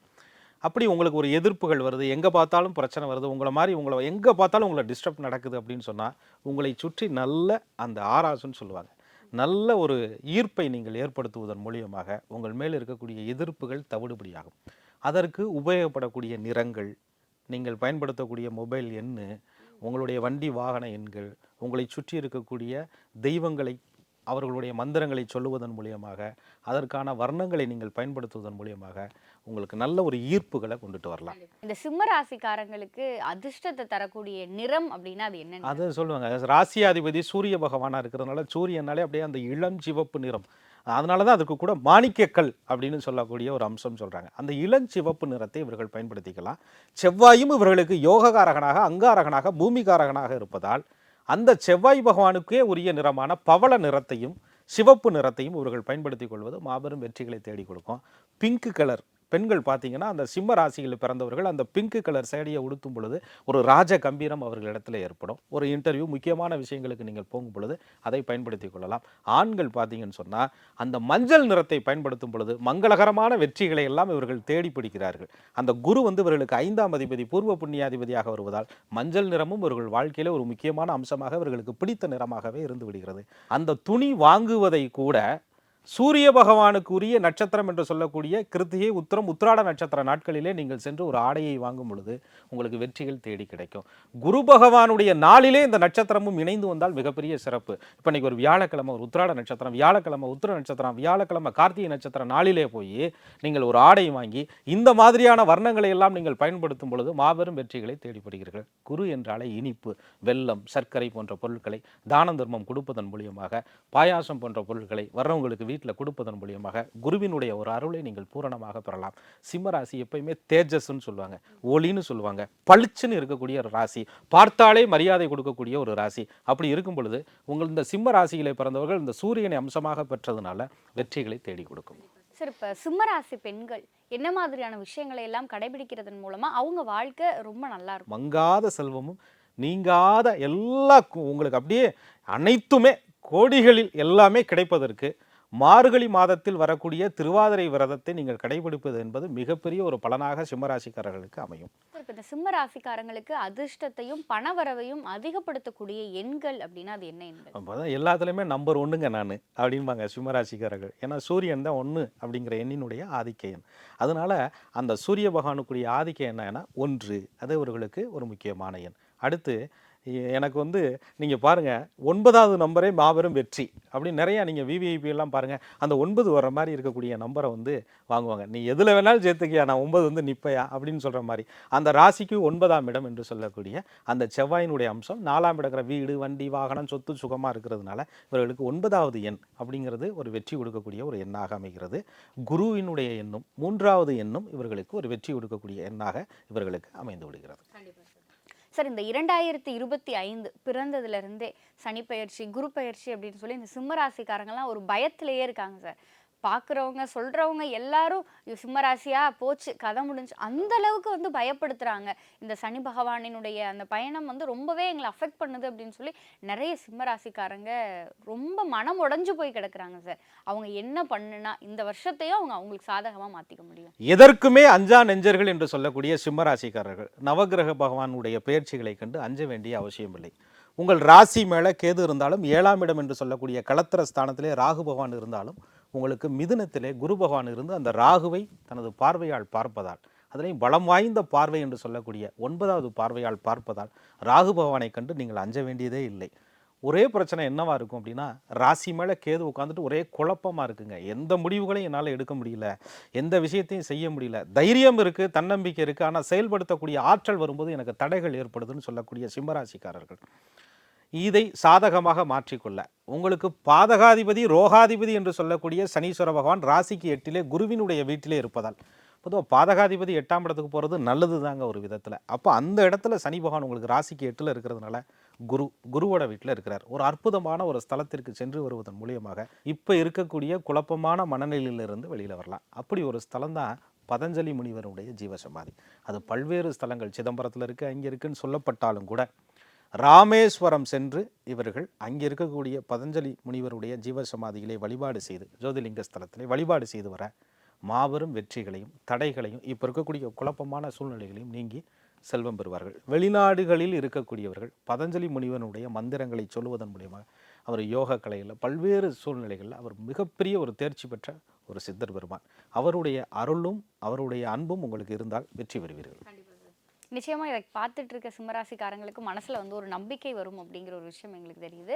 அப்படி உங்களுக்கு ஒரு எதிர்ப்புகள் வருது, எங்கே பார்த்தாலும் பிரச்சனை வருது, உங்களை எங்கே பார்த்தாலும் உங்களை டிஸ்டர்ப் நடக்குது அப்படின்னு சொன்னால் உங்களை சுற்றி நல்ல அந்த ஆராசுன்னு சொல்லுவாங்க, நல்ல ஒரு ஈர்ப்பை நீங்கள் ஏற்படுத்துவதன் மூலியமாக உங்கள் மேல் இருக்கக்கூடிய எதிர்ப்புகள் தவிடுபடியாகும். அதற்கு உபயோகப்படக்கூடிய நிறங்கள், நீங்கள் பயன்படுத்தக்கூடிய மொபைல் எண்ணு, உங்களுடைய வண்டி வாகன எண்கள், உங்களை சுற்றி இருக்கக்கூடிய தெய்வங்களை அவர்களுடைய மந்திரங்களை சொல்லுவதன் மூலியமாக, அதற்கான வர்ணங்களை நீங்கள் பயன்படுத்துவதன் மூலியமாக உங்களுக்கு நல்ல ஒரு ஈர்ப்புகளை கொண்டுட்டு வரலாம். இந்த சிம்ம ராசிக்காரங்களுக்கு அதிர்ஷ்டத்தை தரக்கூடிய நிறம் அப்படின்னா அது என்ன? அதை சொல்லுவாங்க, ராசியாதிபதி சூரிய பகவானா இருக்கிறதுனால சூரியனாலே அப்படியே அந்த இளம் சிவப்பு நிறம், அதனால தான் அதுக்கு கூட மாணிக்கக்கல் அப்படின்னு சொல்லக்கூடிய ஒரு அம்சம் சொல்கிறாங்க. அந்த இளஞ்சிவப்பு நிறத்தை இவர்கள் பயன்படுத்திக்கலாம். செவ்வாயும் இவர்களுக்கு யோககாரகனாக, அங்காரகனாக, பூமிகாரகனாக இருப்பதால் அந்த செவ்வாய் பகவானுக்கே உரிய நிறமான பவள நிறத்தையும் சிவப்பு நிறத்தையும் இவர்கள் பயன்படுத்தி கொள்வது மாபெரும் வெற்றிகளை தேடி கொடுக்கும். பிங்க் கலர் பெண்கள் பார்த்தீங்கன்னா அந்த சிம்ம ராசியில் பிறந்தவர்கள் அந்த பிங்க் கலர் சேடியை உடுத்தும் பொழுது ஒரு ராஜ கம்பீரம் அவர்களிடத்தில் ஏற்படும். ஒரு இன்டர்வியூ, முக்கியமான விஷயங்களுக்கு நீங்கள் போகும் பொழுது அதை பயன்படுத்தி கொள்ளலாம். ஆண்கள் பார்த்தீங்கன்னு சொன்னால் அந்த மஞ்சள் நிறத்தை பயன்படுத்தும் பொழுது மங்களகரமான வெற்றிகளை எல்லாம் இவர்கள் தேடி பிடிக்கிறார்கள். அந்த குரு இவர்களுக்கு 5ஆம் அதிபதி, பூர்வ புண்ணியாதிபதியாக வருவதால் மஞ்சள் நிறமும் இவர்கள் வாழ்க்கையில ஒரு முக்கியமான அம்சமாக இவர்களுக்கு பிடித்த நிறமாகவே இருந்து விடுகிறது. அந்த துணி வாங்குவதை கூட சூரிய பகவானுக்கு உரிய நட்சத்திரம் என்று சொல்லக்கூடிய கிருத்திகை, உத்திரம், உத்திராட நட்சத்திர நாட்களிலே நீங்கள் சென்று ஒரு ஆடையை வாங்கும் பொழுது உங்களுக்கு வெற்றிகள் தேடி கிடைக்கும். குரு பகவானுடைய நாளிலே இந்த நட்சத்திரமும் இணைந்து வந்தால் மிகப்பெரிய சிறப்பு. இப்போ இன்னைக்கு ஒரு வியாழக்கிழமை ஒரு உத்திராட நட்சத்திரம், வியாழக்கிழமை உத்திர நட்சத்திரம், வியாழக்கிழமை கார்த்திகை நட்சத்திர நாளிலே போய் நீங்கள் ஒரு ஆடை வாங்கி இந்த மாதிரியான வர்ணங்களை எல்லாம் நீங்கள் பயன்படுத்தும் பொழுது மாபெரும் வெற்றிகளை தேடிப்படுகிறீர்கள். குரு என்றாலே இனிப்பு, வெல்லம், சர்க்கரை போன்ற பொருட்களை தான தர்மம் கொடுப்பதன் மூலியமாக, பாயாசம் போன்ற பொருட்களை வர்றவங்களுக்கு வீட்டில் கொடுப்பதன் மூலியமாக குருவினுடைய ஒரு அருளை நீங்கள் பூரணமாக பெறலாம். சிம்மராசி எப்பயுமே தேஜஸ்ன்னு சொல்லுவாங்க, ஒளின்னு சொல்லுவாங்க, பளிச்சுன்னு இருக்கக்கூடிய ஒரு ராசி, பார்த்தாலே மரியாதை கொடுக்கக்கூடிய ஒரு ராசி. அப்படி இருக்கும் பொழுது உங்கள் இந்த சிம்ம ராசியிலே பிறந்தவர்கள் இந்த சூரியனை அம்சமாக பெற்றதுனால வெற்றிகளை தேடி கொடுக்கும். சார், இப்போ சிம்மராசி பெண்கள் என்ன மாதிரியான விஷயங்களை எல்லாம் கடைபிடிக்கிறதன் மூலமா அவங்க வாழ்க்கை ரொம்ப நல்லா இருக்கும்? மங்காத செல்வமும் நீங்காத எல்லா உங்களுக்கு அப்படியே அனைத்துமே கோடிகளில் எல்லாமே கிடைப்பதற்கு மார்கழி மாதத்தில் வரக்கூடிய திருவாதிரை விரதத்தை நீங்கள் கடைபிடிப்பது என்பது மிகப்பெரிய ஒரு பலனாக சிம்மராசிக்காரர்களுக்கு அமையும். இப்ப இந்த சிம்ம ராசிக்காரங்களுக்கு அதிர்ஷ்டத்தையும் பணவரவையும் அதிகப்படுத்தக்கூடிய எண்கள் அப்படின்னா அது என்ன எண்கள்? அப்பதான் எல்லாத்துலேயுமே நம்பர் 1ங்க நான் அப்படின்பாங்க சிம்மராசிக்காரர்கள். ஏன்னா சூரியன் தான் 1 அப்படிங்கிற எண்ணினுடைய ஆதிக்க எண். அதனால அந்த சூரிய பகவானுக்குரிய ஆதிக்க என்னன்னா 1, அது அவர்களுக்கு ஒரு முக்கியமான எண். அடுத்து எனக்கு வந்து நீங்கள் பாருங்கள் 9வது நம்பரே மாபெரும் வெற்றி அப்படின்னு நிறையா நீங்கள் விவிஐபி எல்லாம் பாருங்கள் அந்த 9 வர மாதிரி இருக்கக்கூடிய நம்பரை வந்து வாங்குவாங்க. நீ எதில் வேணாலும் சேர்த்துக்கியா, நான் 9 வந்து நிற்பையா அப்படின்னு சொல்கிற மாதிரி. அந்த ராசிக்கு 9ஆம் இடம் என்று சொல்லக்கூடிய அந்த செவ்வாயினுடைய அம்சம் 4ஆம் இடங்கிற வீடு, வண்டி, வாகனம், சொத்து சுகமாக இருக்கிறதுனால இவர்களுக்கு 9வது எண் அப்படிங்கிறது ஒரு வெற்றி கொடுக்கக்கூடிய ஒரு எண்ணாக அமைகிறது. குருவினுடைய எண்ணும் 3வது எண்ணும் இவர்களுக்கு ஒரு வெற்றி கொடுக்கக்கூடிய எண்ணாக இவர்களுக்கு அமைந்து விடுகிறது. சார், இந்த 2025 பிறந்ததுலேருந்தே சனிப்பெயர்ச்சி, குரு பெயர்ச்சி அப்படின்னு சொல்லி இந்த சிம்மராசிக்காரங்கள்லாம் ஒரு பயத்திலேயே இருக்காங்க சார். பார்க்குறவங்க சொல்கிறவங்க எல்லாரும் சிம்மராசியா போச்சு கதை முடிஞ்சு அந்த அளவுக்கு வந்து பயப்படுத்துகிறாங்க. இந்த சனி பகவானினுடைய அந்த பயணம் வந்து ரொம்பவே எங்களை அஃபெக்ட் பண்ணுது அப்படின்னு சொல்லி நிறைய சிம்மராசிக்காரங்க ரொம்ப மனம் உடைஞ்சு போய் கிடக்குறாங்க சார். அவங்க என்ன பண்ணுனா இந்த வருஷத்தையும் அவங்களுக்கு சாதகமாக மாற்றிக்க முடியும்? எதற்குமே அஞ்சா நெஞ்சர்கள் என்று சொல்லக்கூடிய சிம்மராசிக்காரர்கள் நவகிரக பகவானுடைய பெயர்ச்சிகளை கண்டு அஞ்ச வேண்டிய அவசியம் இல்லை. உங்கள் ராசி மேலே கேது இருந்தாலும் 7ஆம் இடம் என்று சொல்லக்கூடிய களத்திர ஸ்தானத்திலே ராகு பகவான் இருந்தாலும் உங்களுக்கு மிதுனத்திலே குரு பகவான் இருந்து அந்த ராகுவை தனது பார்வையால் பார்ப்பதால், அதனையும் பலம் வாய்ந்த பார்வை என்று சொல்லக்கூடிய 9வது பார்வையால் பார்ப்பதால் ராகு பகவானை கண்டு நீங்கள் அஞ்ச வேண்டியதே இல்லை. ஒரே பிரச்சனை என்னவா இருக்கும் அப்படின்னா, ராசி மேலே கேது உட்காந்துட்டு ஒரே குழப்பமாக இருக்குங்க. எந்த முடிவுகளையும் என்னால் எடுக்க முடியல, எந்த விஷயத்தையும் செய்ய முடியல. தைரியம் இருக்குது, தன்னம்பிக்கை இருக்குது, ஆனால் செயல்படுத்தக்கூடிய ஆற்றல் வரும்போது எனக்கு தடைகள் ஏற்படுதுன்னு சொல்லக்கூடிய சிம்மராசிக்காரர்கள் இதை சாதகமாக மாற்றிக்கொள்ள உங்களுக்கு பாதகாதிபதி ரோகாதிபதி என்று சொல்லக்கூடிய சனீஸ்வர பகவான் ராசிக்கு 8லே குருவினுடைய வீட்டிலே இருப்பதால், பொதுவாக பாதகாதிபதி 8ஆம் இடத்துக்கு போகிறது நல்லது தாங்க ஒரு விதத்தில். அப்போ அந்த இடத்துல சனி பகவான் உங்களுக்கு ராசிக்கு 8ல் இருக்கிறதுனால குருவோட வீட்டில் இருக்கிறார். ஒரு அற்புதமான ஒரு ஸ்தலத்திற்கு சென்று வருவதன் மூலியமாக இப்போ இருக்கக்கூடிய குழப்பமான மனநிலையிலிருந்து வெளியில் வரலாம். அப்படி ஒரு ஸ்தலம் தான் பதஞ்சலி முனிவருடைய ஜீவசமாதி. அது பல்வேறு ஸ்தலங்கள் சிதம்பரத்தில் இருக்குது, அங்கே இருக்குன்னு சொல்லப்பட்டாலும் கூட ராமேஸ்வரம் சென்று இவர்கள் அங்கே இருக்கக்கூடிய பதஞ்சலி முனிவருடைய ஜீவசமாதிகளை வழிபாடு செய்து, ஜோதிலிங்க ஸ்தலத்திலே வழிபாடு செய்து வர மாபெரும் வெற்றிகளையும் தடைகளையும் இப்போ இருக்கக்கூடிய குழப்பமான சூழ்நிலைகளையும் நீங்கி செல்வம் பெறுவார்கள். வெளிநாடுகளில் இருக்கக்கூடியவர்கள் பதஞ்சலி முனிவனுடைய மந்திரங்களை சொல்லுவதன் மூலியமாக அவர் யோக கலையில் பல்வேறு சூழ்நிலைகளில் அவர் மிகப்பெரிய ஒரு தேர்ச்சி பெற்ற ஒரு சித்தர் பெருமான். அவருடைய அருளும் அவருடைய அன்பும் உங்களுக்கு இருந்தால் வெற்றி பெறுவீர்கள். நிச்சயமாக இதை பார்த்துட்டு இருக்க சிம்மராசிக்காரங்களுக்கு மனசில் வந்து ஒரு நம்பிக்கை வரும் அப்படிங்கிற ஒரு விஷயம் எங்களுக்கு தெரியுது.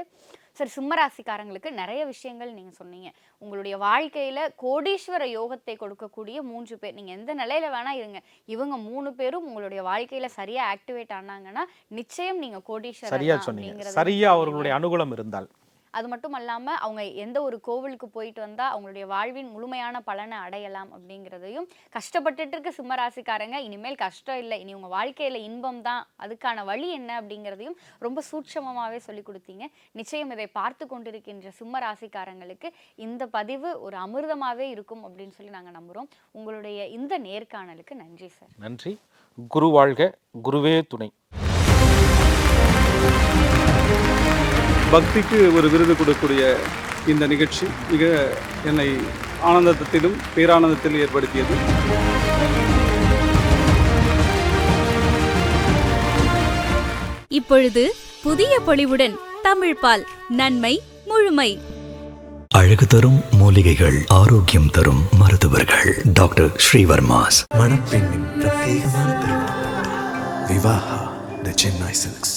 சரி, சிம்மராசிக்காரங்களுக்கு நிறைய விஷயங்கள் நீங்கள் சொன்னீங்க. உங்களுடைய வாழ்க்கையில் கோடீஸ்வர யோகத்தை கொடுக்கக்கூடிய 3 பேர், நீங்கள் எந்த நிலையில் வேணால் இருங்க, இவங்க 3 பேரும் உங்களுடைய வாழ்க்கையில் சரியாக ஆக்டிவேட் ஆனாங்கன்னா நிச்சயம் நீங்கள் கோடீஸ்வரர். சரியாக சொன்னீங்க. சரியாக அவர்களுடைய அனுகூலம் இருந்தால். அது மட்டும் இல்லாமல் அவங்க எந்த ஒரு கோவிலுக்கு போயிட்டு வந்தால் அவங்களுடைய வாழ்வின் முழுமையான பலனை அடையலாம் அப்படிங்கிறதையும், கஷ்டப்பட்டுட்டு இருக்க சிம்மராசிக்காரங்க இனிமேல் கஷ்டம் இல்லை, இனி உங்கள் வாழ்க்கையில் இன்பம் தான், அதுக்கான வழி என்ன அப்படிங்கிறதையும் ரொம்ப சூட்சமமாகவே சொல்லி கொடுத்தீங்க. நிச்சயம் இதை பார்த்து கொண்டிருக்கின்ற சிம்மராசிக்காரங்களுக்கு இந்த பதிவு ஒரு அமிர்தமாகவே இருக்கும் அப்படின்னு சொல்லி நாங்கள் நம்புகிறோம். உங்களுடைய இந்த நேர்காணலுக்கு நன்றி சார். நன்றி. குரு வாழ்க, குருவே துணை. பக்திக்கு ஒரு விருது கொடுக்கக்கூடிய இந்த நிகழ்ச்சி மிக என்னை ஆனந்தத்திலும் பேரானந்தத்திலும் ஏற்படுத்தியது. இப்பொழுது புதிய பொலிவுடன் தமிழ்பால் நன்மை முழுமை. அழகு தரும் மூலிகைகள், ஆரோக்கியம் தரும் மருத்துவர்கள். டாக்டர் ஸ்ரீவர்மாஸ். மணப்பெண்ணின் பிரத்யேகமான திருமணம். விவாஹா தி சென்னை சில்க்ஸ்.